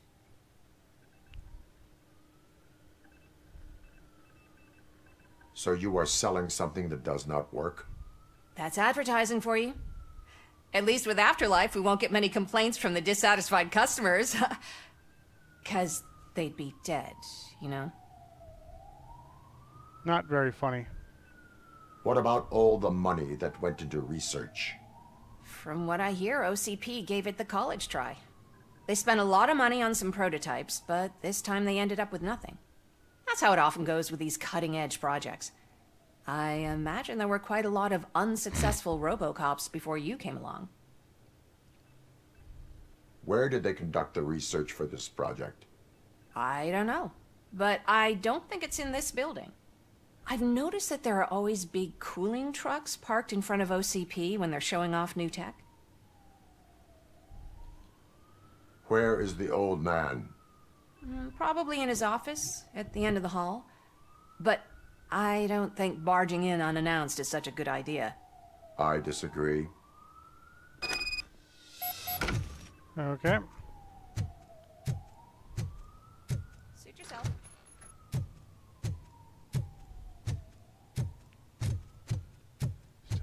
So you are selling something that does not work? That's advertising for you. At least with Afterlife, we won't get many complaints from the dissatisfied customers. 'Cause they'd be dead, you know? Not very funny. What about all the money that went into research? From what I hear, OCP gave it the college try. They spent a lot of money on some prototypes, but this time they ended up with nothing. That's how it often goes with these cutting-edge projects. I imagine there were quite a lot of unsuccessful Robocops before you came along. Where did they conduct the research for this project? I don't know, but I don't think it's in this building. I've noticed that there are always big cooling trucks parked in front of OCP when they're showing off new tech. Where is the old man? Probably in his office, at the end of the hall. But I don't think barging in unannounced is such a good idea. I disagree. Okay.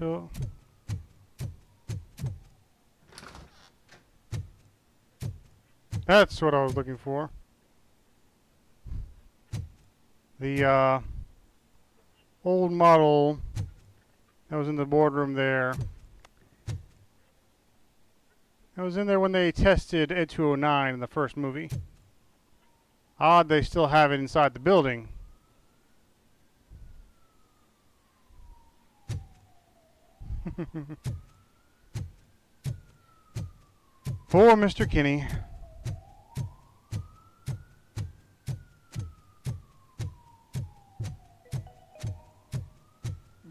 So... That's what I was looking for. The old model that was in the boardroom there. I was in there when they tested Ed 209 in the first movie. Odd they still have it inside the building. For Mr. Kinney.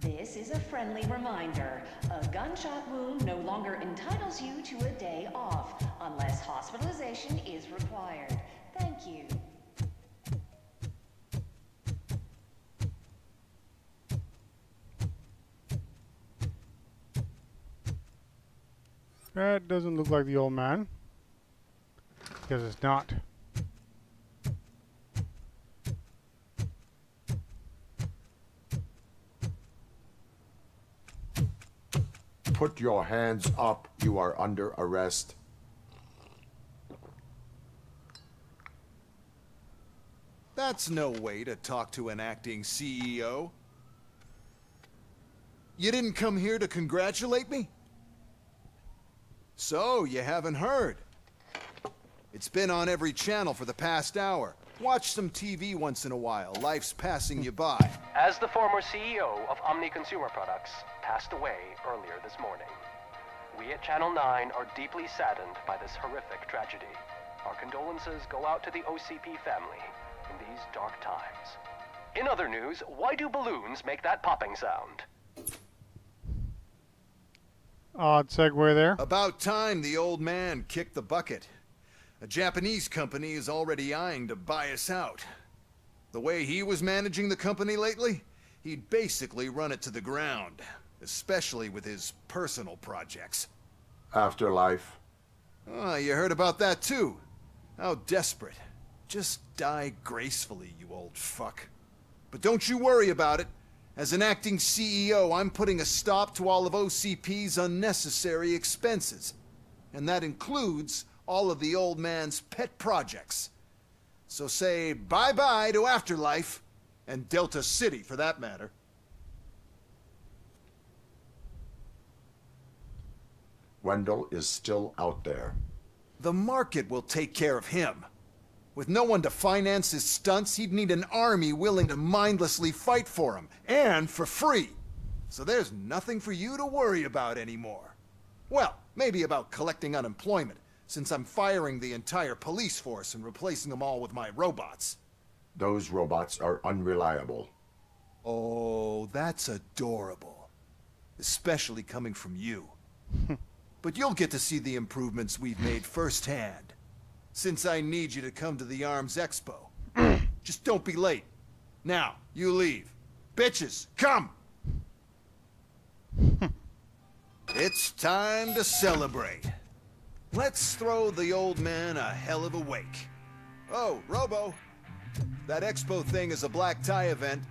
This is a friendly reminder. A gunshot wound no longer entitles you to a day off, unless hospitalization is required. Thank you. That doesn't look like the old man. Because it's not. Put your hands up. You are under arrest. That's no way to talk to an acting CEO. You didn't come here to congratulate me? So, you haven't heard. It's been on every channel for the past hour. Watch some TV once in a while. Life's passing you by. As the former CEO of Omni Consumer Products passed away earlier this morning, we at Channel 9 are deeply saddened by this horrific tragedy. Our condolences go out to the OCP family in these dark times. In other news, why do balloons make that popping sound? Odd segue there. About time the old man kicked the bucket. A Japanese company is already eyeing to buy us out. The way he was managing the company lately, he'd basically run it to the ground, especially with his personal projects. Afterlife. Oh, you heard about that too. How desperate. Just die gracefully, you old fuck. But don't you worry about it. As an acting CEO, I'm putting a stop to all of OCP's unnecessary expenses. And that includes all of the old man's pet projects. So say bye-bye to Afterlife, and Delta City for that matter. Wendell is still out there. The market will take care of him. With no one to finance his stunts, he'd need an army willing to mindlessly fight for him, and for free. So there's nothing for you to worry about anymore. Well, maybe about collecting unemployment, since I'm firing the entire police force and replacing them all with my robots. Those robots are unreliable. Oh, that's adorable. Especially coming from you. But you'll get to see the improvements we've made firsthand. Since I need you to come to the Arms Expo. Just don't be late. Now, you leave. Bitches, come! It's time to celebrate. Let's throw the old man a hell of a wake. Oh, Robo. That expo thing is a black tie event.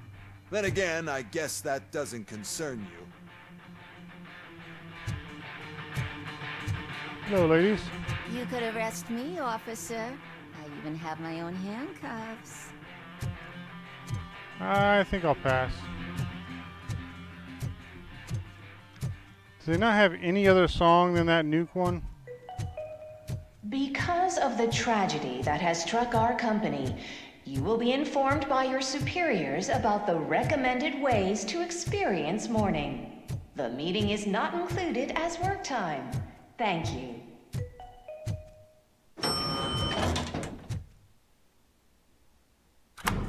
Then again, I guess that doesn't concern you. Hello, ladies. You could arrest me, officer. I even have my own handcuffs. I think I'll pass. Do they not have any other song than that nuke one? Because of the tragedy that has struck our company, you will be informed by your superiors about the recommended ways to experience mourning. The meeting is not included as work time. Thank you.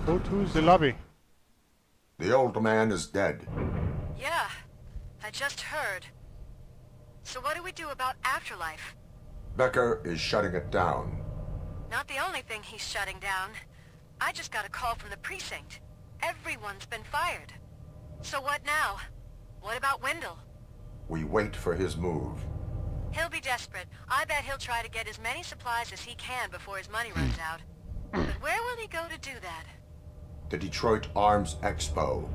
Go to the lobby. The old man is dead. Yeah, I just heard. So what do we do about Afterlife? Becker is shutting it down. Not the only thing he's shutting down. I just got a call from the precinct. Everyone's been fired. So what now? What about Wendell? We wait for his move. He'll be desperate. I bet he'll try to get as many supplies as he can before his money runs out. But where will he go to do that? The Detroit Arms Expo.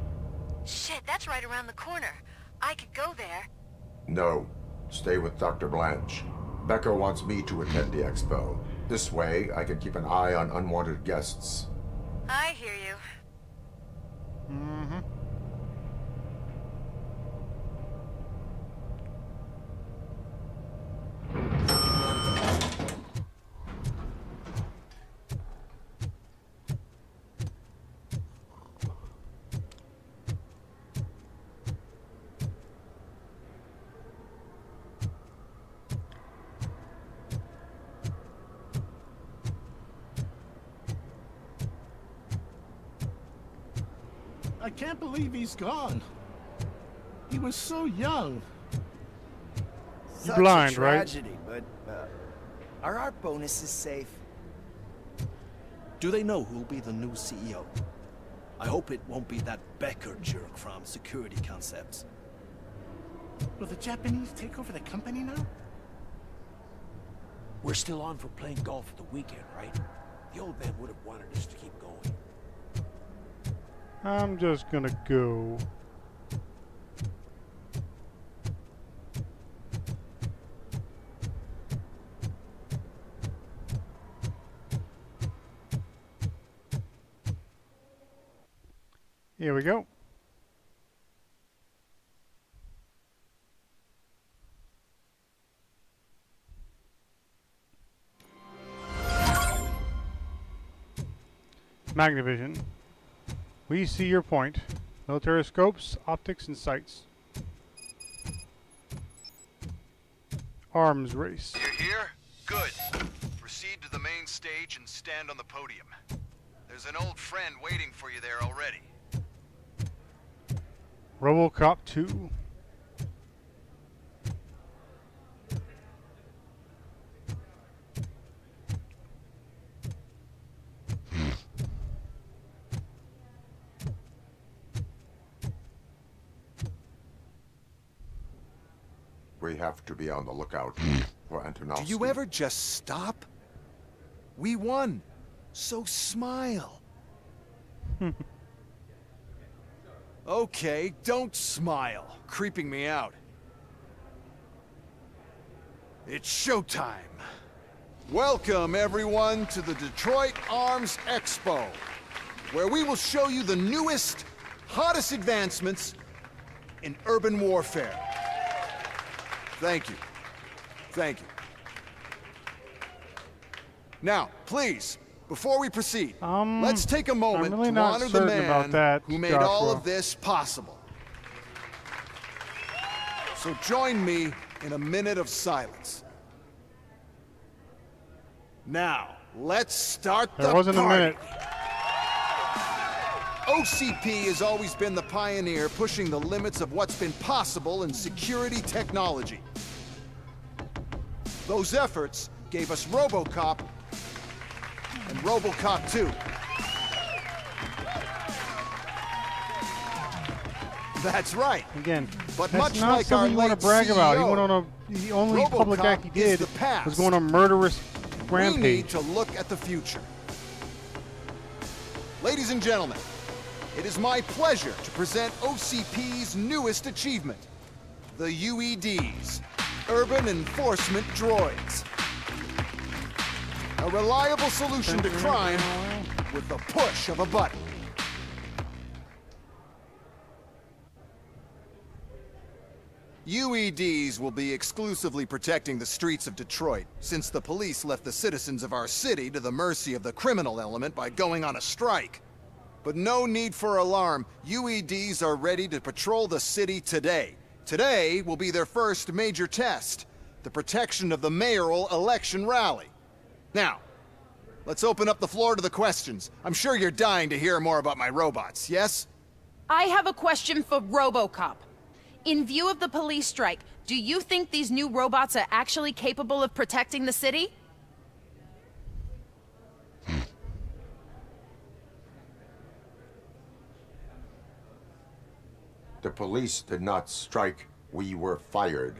Shit, that's right around the corner. I could go there. No. Stay with Dr. Blanche. Becca wants me to attend the expo. This way, I can keep an eye on unwanted guests. I hear you. Mm-hmm. I can't believe he's gone. He was so young. You're blind, right? Tragedy, but are our bonuses safe? Do they know who'll be the new CEO? I hope it won't be that Becker jerk from Security Concepts. Will the Japanese take over the company now? We're still on for playing golf at the weekend, right? The old man would have wanted us to keep going. I'm just gonna go. Here we go. Magnavision. We see your point. Military scopes, optics, and sights. Arms race. You're here? Good. Proceed to the main stage and stand on the podium. There's an old friend waiting for you there already. Robocop 2. We have to be on the lookout for Antonovsky. Do you ever just stop? We won, so smile. Okay, don't smile. Creeping me out. It's showtime. Welcome, everyone, to the Detroit Arms Expo, where we will show you the newest, hottest advancements in urban warfare. Thank you. Thank you. Now, please, before we proceed, let's take a moment really to not honor the certain man about that, who made Joshua. all of this possible. So join me in a minute of silence. Now, let's start the There wasn't a party. minute. OCP has always been the pioneer pushing the limits of what's been possible in security technology. Those efforts gave us Robocop and Robocop 2. That's right. Again, But that's much not like our something you want late to brag about. He CEO, went on a. The only public Robocop act he is did the past. was going on a murderous We need rampage. to look at the future. Ladies and gentlemen, it is my pleasure to present OCP's newest achievement, the UEDs, Urban Enforcement Droids. A reliable solution to crime with the push of a button. UEDs will be exclusively protecting the streets of Detroit, since the police left the citizens of our city to the mercy of the criminal element by going on a strike. But no need for alarm. UEDs are ready to patrol the city today. Today will be their first major test, the protection of the mayoral election rally. Now, let's open up the floor to the questions. I'm sure you're dying to hear more about my robots, yes? I have a question for Robocop. In view of the police strike, do you think these new robots are actually capable of protecting the city? The police did not strike. We were fired.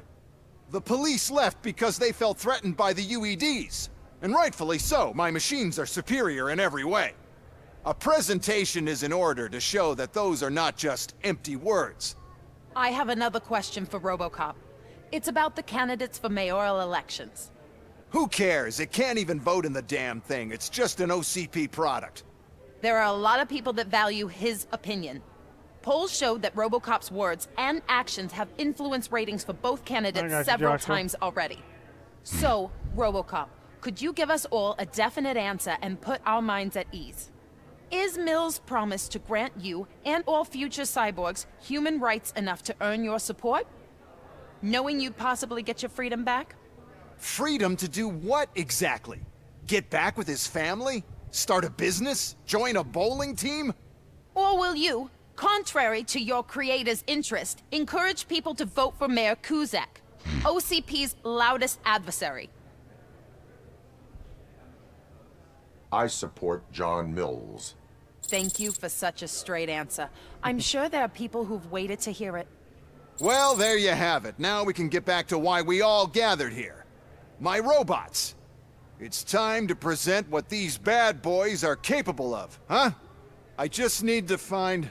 The police left because they felt threatened by the UEDs. And rightfully so. My machines are superior in every way. A presentation is in order to show that those are not just empty words. I have another question for Robocop. It's about the candidates for mayoral elections. Who cares? It can't even vote in the damn thing. It's just an OCP product. There are a lot of people that value his opinion. Polls show that Robocop's words and actions have influenced ratings for both candidates several times already. So, Robocop, could you give us all a definite answer and put our minds at ease? Is Mills' promise to grant you and all future cyborgs human rights enough to earn your support? Knowing you'd possibly get your freedom back? Freedom to do what exactly? Get back with his family? Start a business? Join a bowling team? Or will you, contrary to your creator's interest, encourage people to vote for Mayor Cusack, OCP's loudest adversary? I support John Mills. Thank you for such a straight answer. I'm sure there are people who've waited to hear it. Well, there you have it. Now we can get back to why we all gathered here. My robots. It's time to present what these bad boys are capable of, huh? I just need to find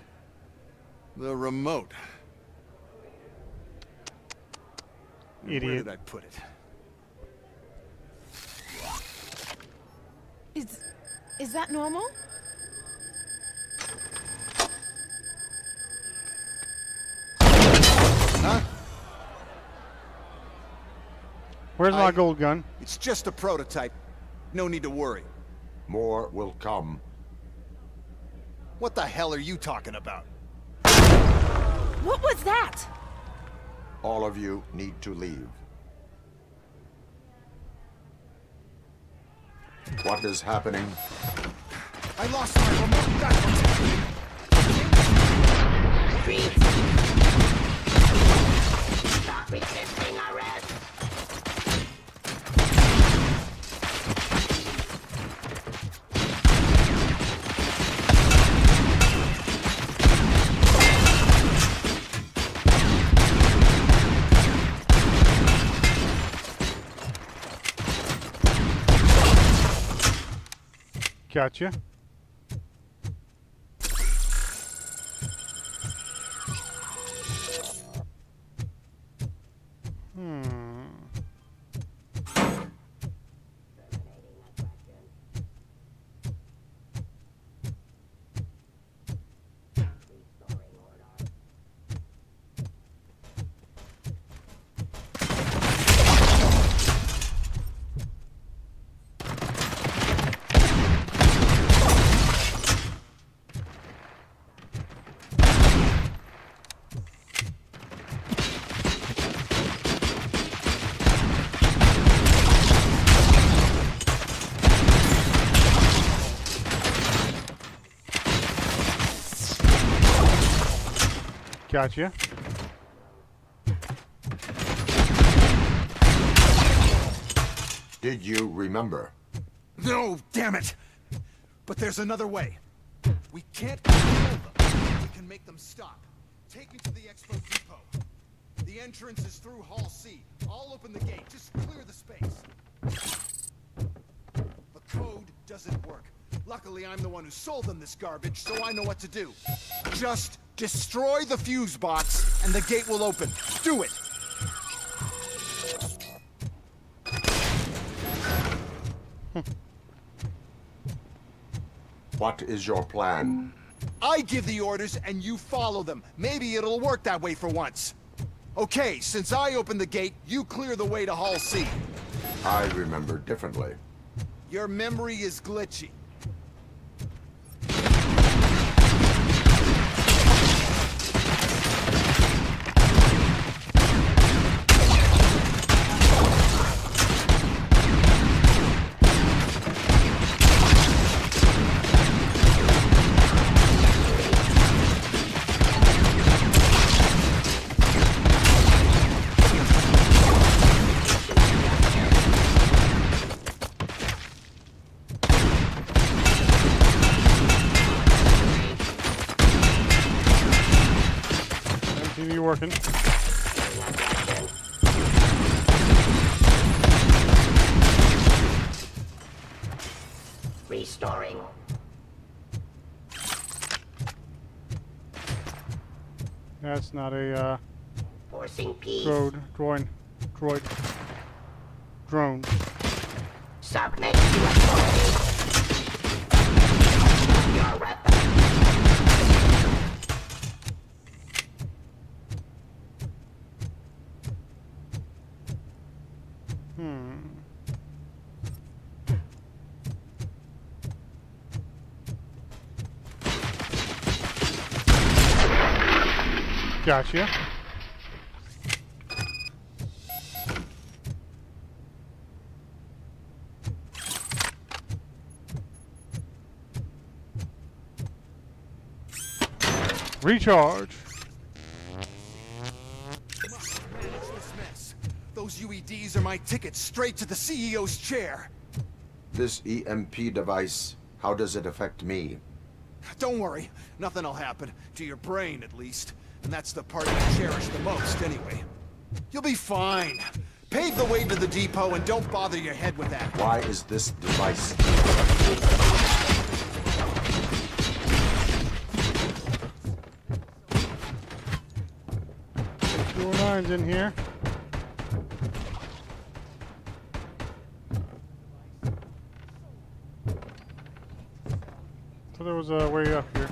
the remote. Idiot. Where did I put it? Is that normal? Huh? Where's my gold gun? It's just a prototype. No need to worry. More will come. What the hell are you talking about? What was that? All of you need to leave. What is happening? I lost my remote. That's what's happening. Stop resisting arrest. Gotcha. Gotcha. Did you remember? No, damn it! But there's another way. We can't control them. We can make them stop. Take me to the Expo Depot. The entrance is through Hall C. I'll open the gate. Just clear the space. The code doesn't work. Luckily, I'm the one who sold them this garbage, so I know what to do. Just destroy the fuse box, and the gate will open. Do it! What is your plan? I give the orders, and you follow them. Maybe it'll work that way for once. Okay, since I opened the gate, you clear the way to Hall C. I remember differently. Your memory is glitchy. Continue working. Restoring. That's not a Forcing peace. drone. Submit to authority. Your weapon. Gotcha. Recharge. Those UEDs are my ticket straight to the CEO's chair. This EMP device, how does it affect me? Don't worry, nothing'll happen. To your brain, at least. And that's the part you cherish the most, anyway. You'll be fine. Pave the way to the depot and don't bother your head with that. Why is this device... 209's in here. So there was a way up here.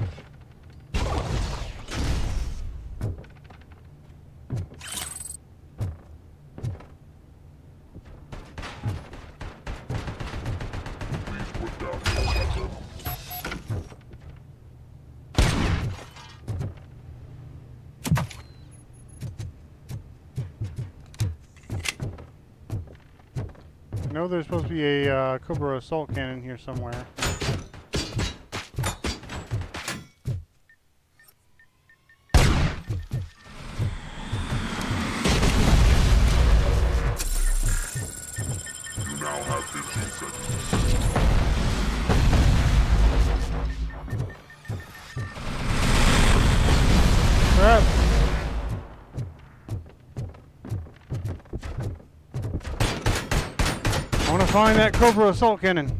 I know there's supposed to be a Cobra assault cannon here somewhere. You now have 15 seconds. Crap. I want to find that Cobra assault cannon.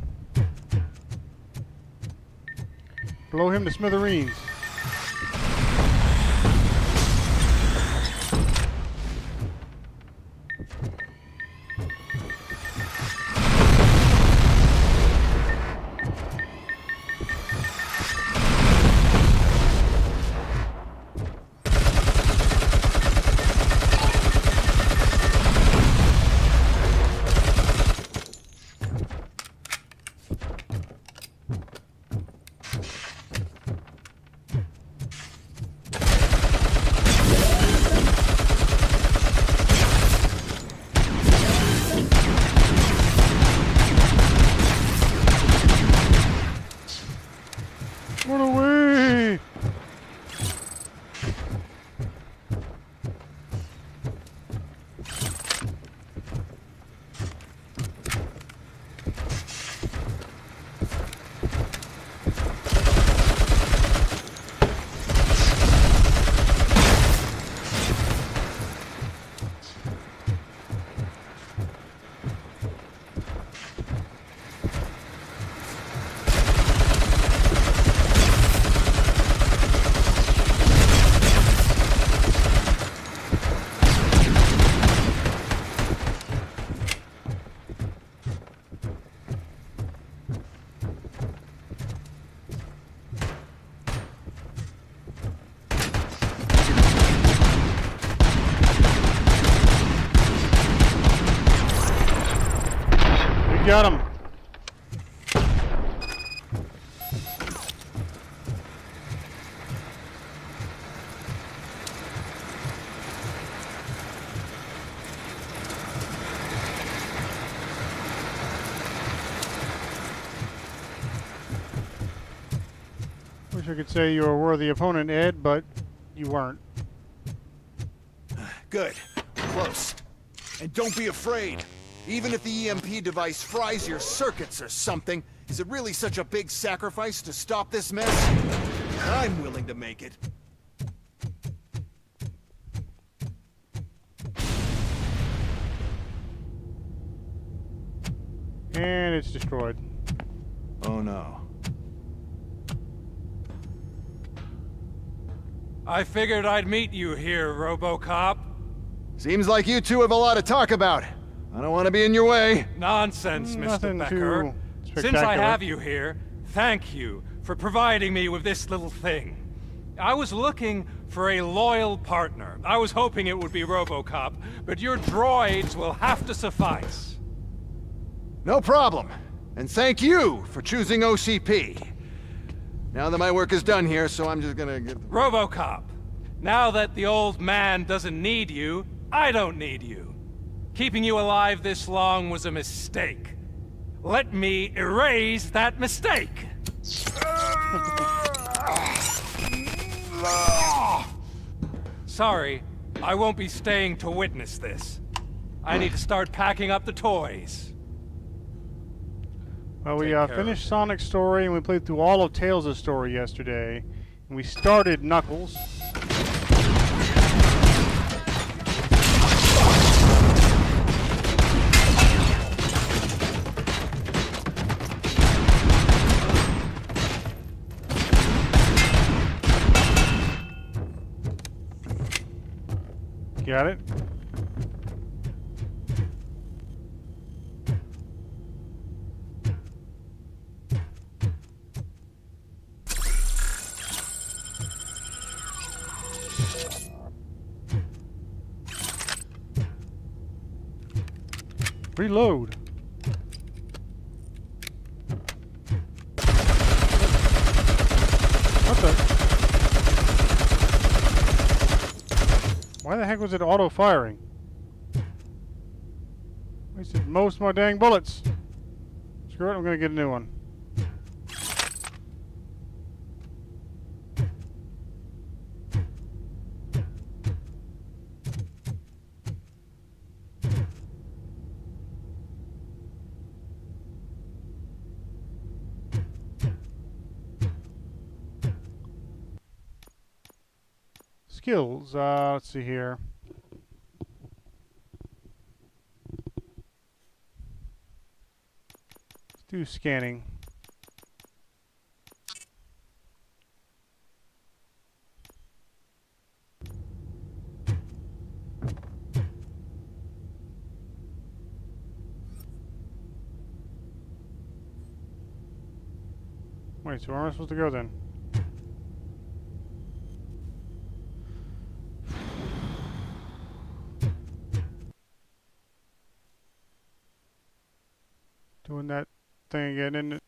Blow him to smithereens. Run away! Got him. Wish I could say you were a worthy opponent, Ed, but you weren't. Good. Close. And don't be afraid. Even if the EMP device fries your circuits or something, is it really such a big sacrifice to stop this mess? I'm willing to make it. And it's destroyed. Oh no. I figured I'd meet you here, Robocop. Seems like you two have a lot to talk about. I don't want to be in your way. Nonsense, Mr. Nothing Becker. too Since I spectacular. have you here, thank you for providing me with this little thing. I was looking for a loyal partner. I was hoping it would be Robocop, but your droids will have to suffice. No problem. And thank you for choosing OCP. Now that my work is done here, so I'm just gonna get... Robocop, now that the old man doesn't need you, I don't need you. Keeping you alive this long was a mistake. Let me erase that mistake! Sorry, I won't be staying to witness this. I need to start packing up the toys. Well, we finished Sonic's story, and we played through all of Tails' story yesterday. And we started Knuckles. Got it? Reload. What the? Why the heck was it auto-firing? Wasted most of my dang bullets. Screw it, I'm gonna get a new one. Skills, let's see here. Let's do scanning. Wait, so where am I supposed to go then? Doing that thing again, isn't it?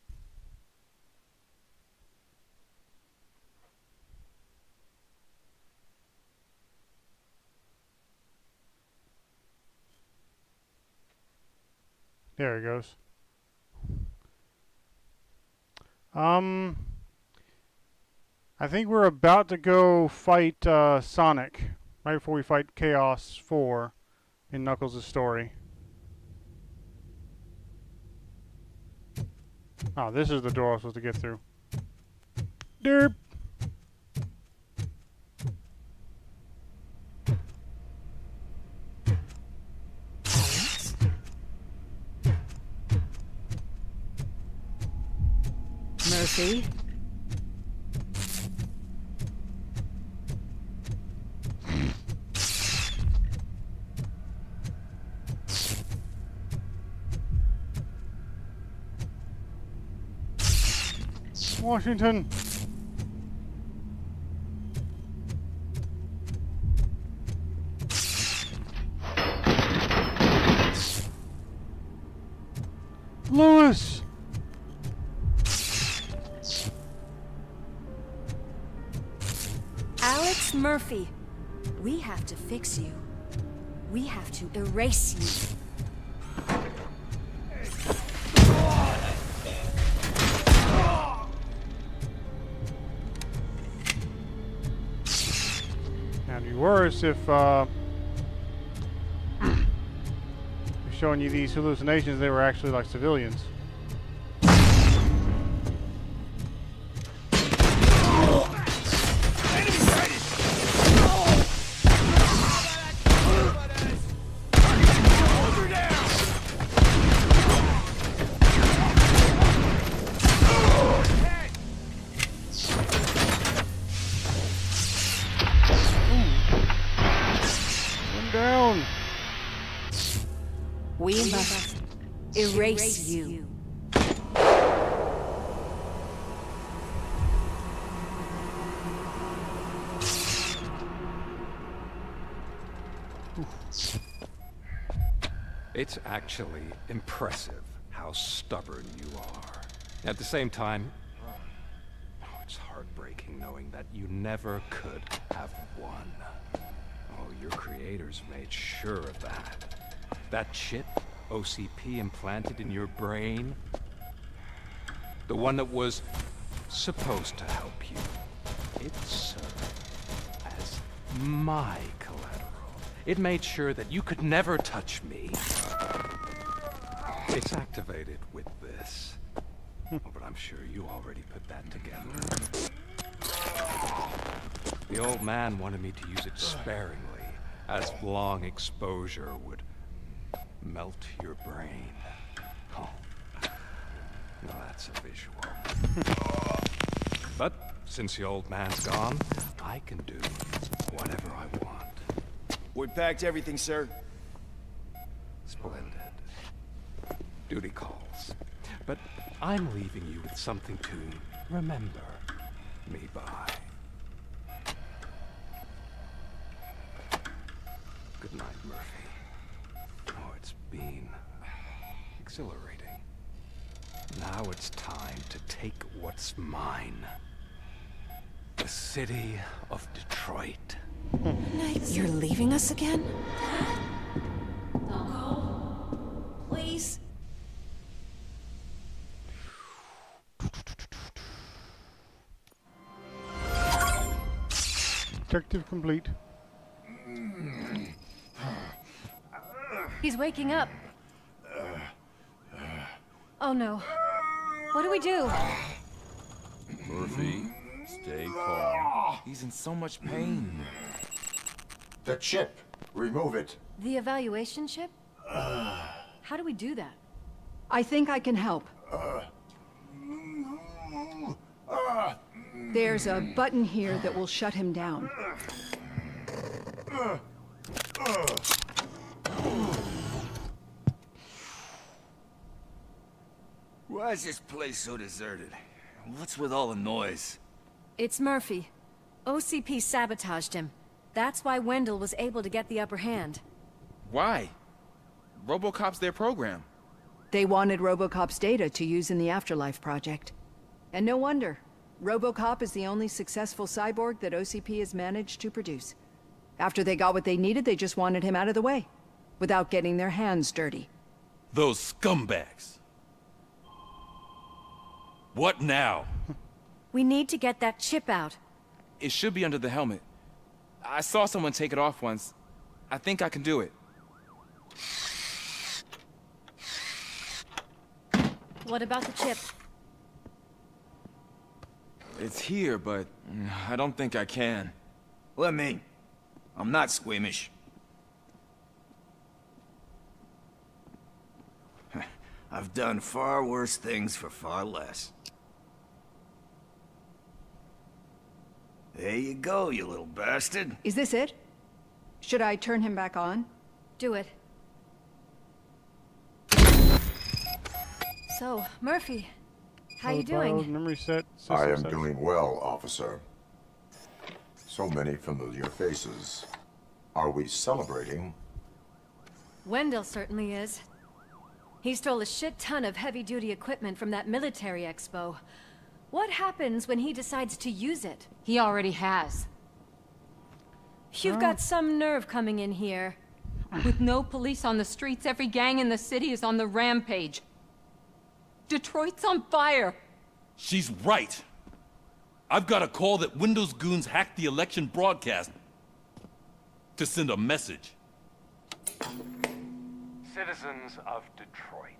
There it goes. I think we're about to go fight Sonic right before we fight Chaos 4 in Knuckles' story. Oh, this is the door I was supposed to get through. Derp! Mercy. Washington. Lewis. Alex Murphy, we have to fix you. We have to erase you. It'd be worse if showing you these hallucinations, they were actually like civilians. We must erase you. It's actually impressive how stubborn you are. At the same time, it's heartbreaking knowing that you never could have won. Oh, your creators made sure of that. That chip OCP implanted in your brain, the one that was supposed to help you, it served as my collateral. It made sure that you could never touch me. It's activated with this. But I'm sure you already put that together. The old man wanted me to use it sparingly, as long exposure would melt your brain. Oh, now that's a visual. But since the old man's gone, I can do whatever I want. We packed everything, sir. Splendid. Duty calls. But I'm leaving you with something to remember me by. Good night, Murphy. Oh, it's been exhilarating. Now it's time to take what's mine. The city of Detroit. You're leaving us again? Don't go. Please. Objective complete. He's waking up. Oh no. What do we do? Murphy, stay calm. He's in so much pain. The chip. Remove it. The evaluation chip? How do we do that? I think I can help. There's a button here that will shut him down. Why is this place so deserted? What's with all the noise? It's Murphy. OCP sabotaged him. That's why Wendell was able to get the upper hand. Why? Robocop's their program. They wanted Robocop's data to use in the Afterlife project. And no wonder. Robocop is the only successful cyborg that OCP has managed to produce. After they got what they needed, they just wanted him out of the way, without getting their hands dirty. Those scumbags. What now? We need to get that chip out. It should be under the helmet. I saw someone take it off once. I think I can do it. What about the chip? It's here, but I don't think I can. Let me. I'm not squeamish. I've done far worse things for far less. There you go, you little bastard. Is this it? Should I turn him back on? Do it. So, Murphy, how you doing? Memory set. I am doing well, officer. So many familiar faces. Are we celebrating? Wendell certainly is. He stole a shit ton of heavy-duty equipment from that military expo. What happens when he decides to use it? He already has. You've got some nerve coming in here. With no police on the streets, every gang in the city is on the rampage. Detroit's on fire. She's right. I've got a call that Windows goons hacked the election broadcast to send a message. Citizens of Detroit,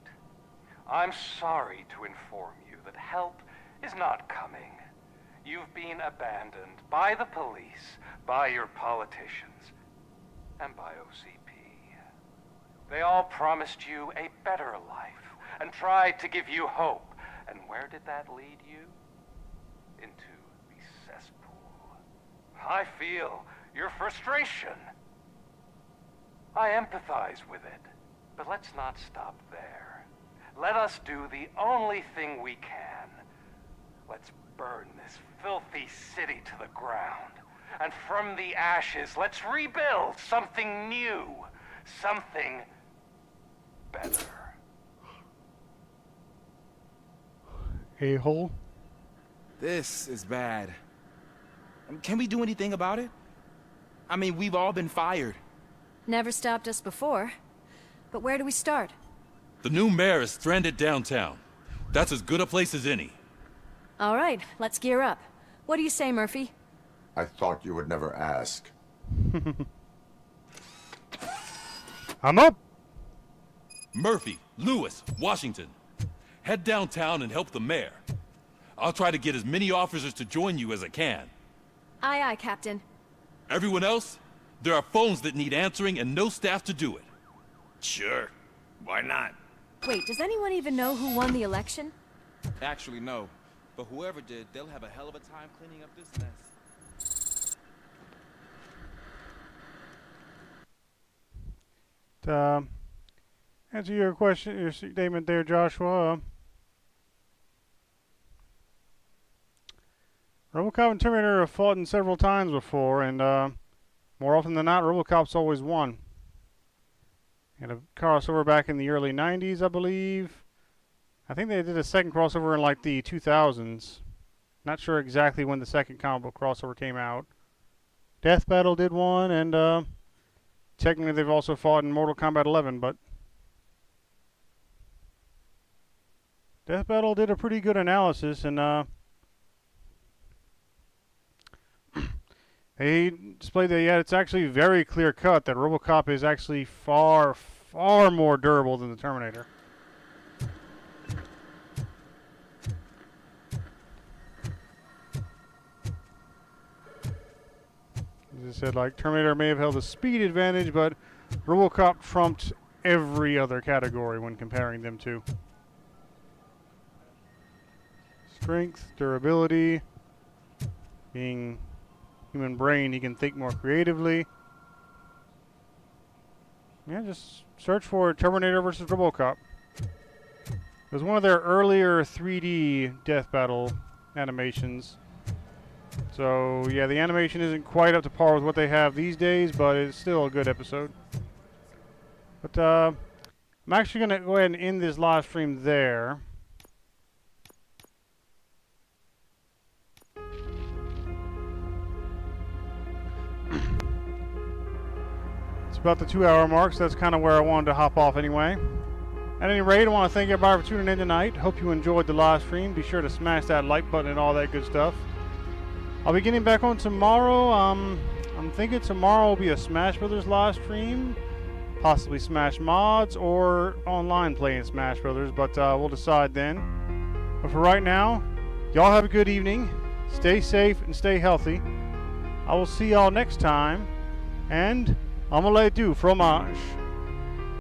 I'm sorry to inform you that help is not coming. You've been abandoned by the police, by your politicians, and by OCP. They all promised you a better life and tried to give you hope. And where did that lead you? Into the cesspool. I feel your frustration. I empathize with it. But let's not stop there. Let us do the only thing we can. Let's burn this filthy city to the ground. And from the ashes, let's rebuild something new. Something better. A-hole. This is bad. Can we do anything about it? I mean, we've all been fired. Never stopped us before. But where do we start? The new mayor is stranded downtown. That's as good a place as any. All right, let's gear up. What do you say, Murphy? I thought you would never ask. I'm up! Murphy, Lewis, Washington. Head downtown and help the mayor. I'll try to get as many officers to join you as I can. Aye, aye, Captain. Everyone else? There are phones that need answering and no staff to do it. Sure. Why not? Wait, does anyone even know who won the election? Actually, no. But whoever did, they'll have a hell of a time cleaning up this mess. Answer your question, your statement there, Joshua. Robocop and Terminator have fought in several times before, and more often than not, Robocop's always won. And a crossover back in the early 90s, I believe. I think they did a second crossover in like the 2000s. Not sure exactly when the second comic book crossover came out. Death Battle did one, and technically they've also fought in Mortal Kombat 11, but Death Battle did a pretty good analysis, and they displayed that, yeah, it's actually very clear cut that Robocop is actually far, far more durable than the Terminator. As I said, like, Terminator may have held a speed advantage, but Robocop trumped every other category when comparing them to. Strength, durability, being human brain, he can think more creatively. Yeah, just search for Terminator versus Robocop. It was one of their earlier 3D Death Battle animations. So, yeah, the animation isn't quite up to par with what they have these days, but it's still a good episode. But I'm actually going to go ahead and end this live stream there. It's about the 2-hour mark, so that's kind of where I wanted to hop off anyway. At any rate, I want to thank everybody for tuning in tonight. Hope you enjoyed the live stream. Be sure to smash that like button and all that good stuff. I'll be getting back on tomorrow. I'm thinking tomorrow will be a Smash Brothers live stream, possibly Smash Mods or online playing Smash Brothers, but we'll decide then. But for right now, y'all have a good evening. Stay safe and stay healthy. I will see y'all next time, and I'm gonna let you do fromage.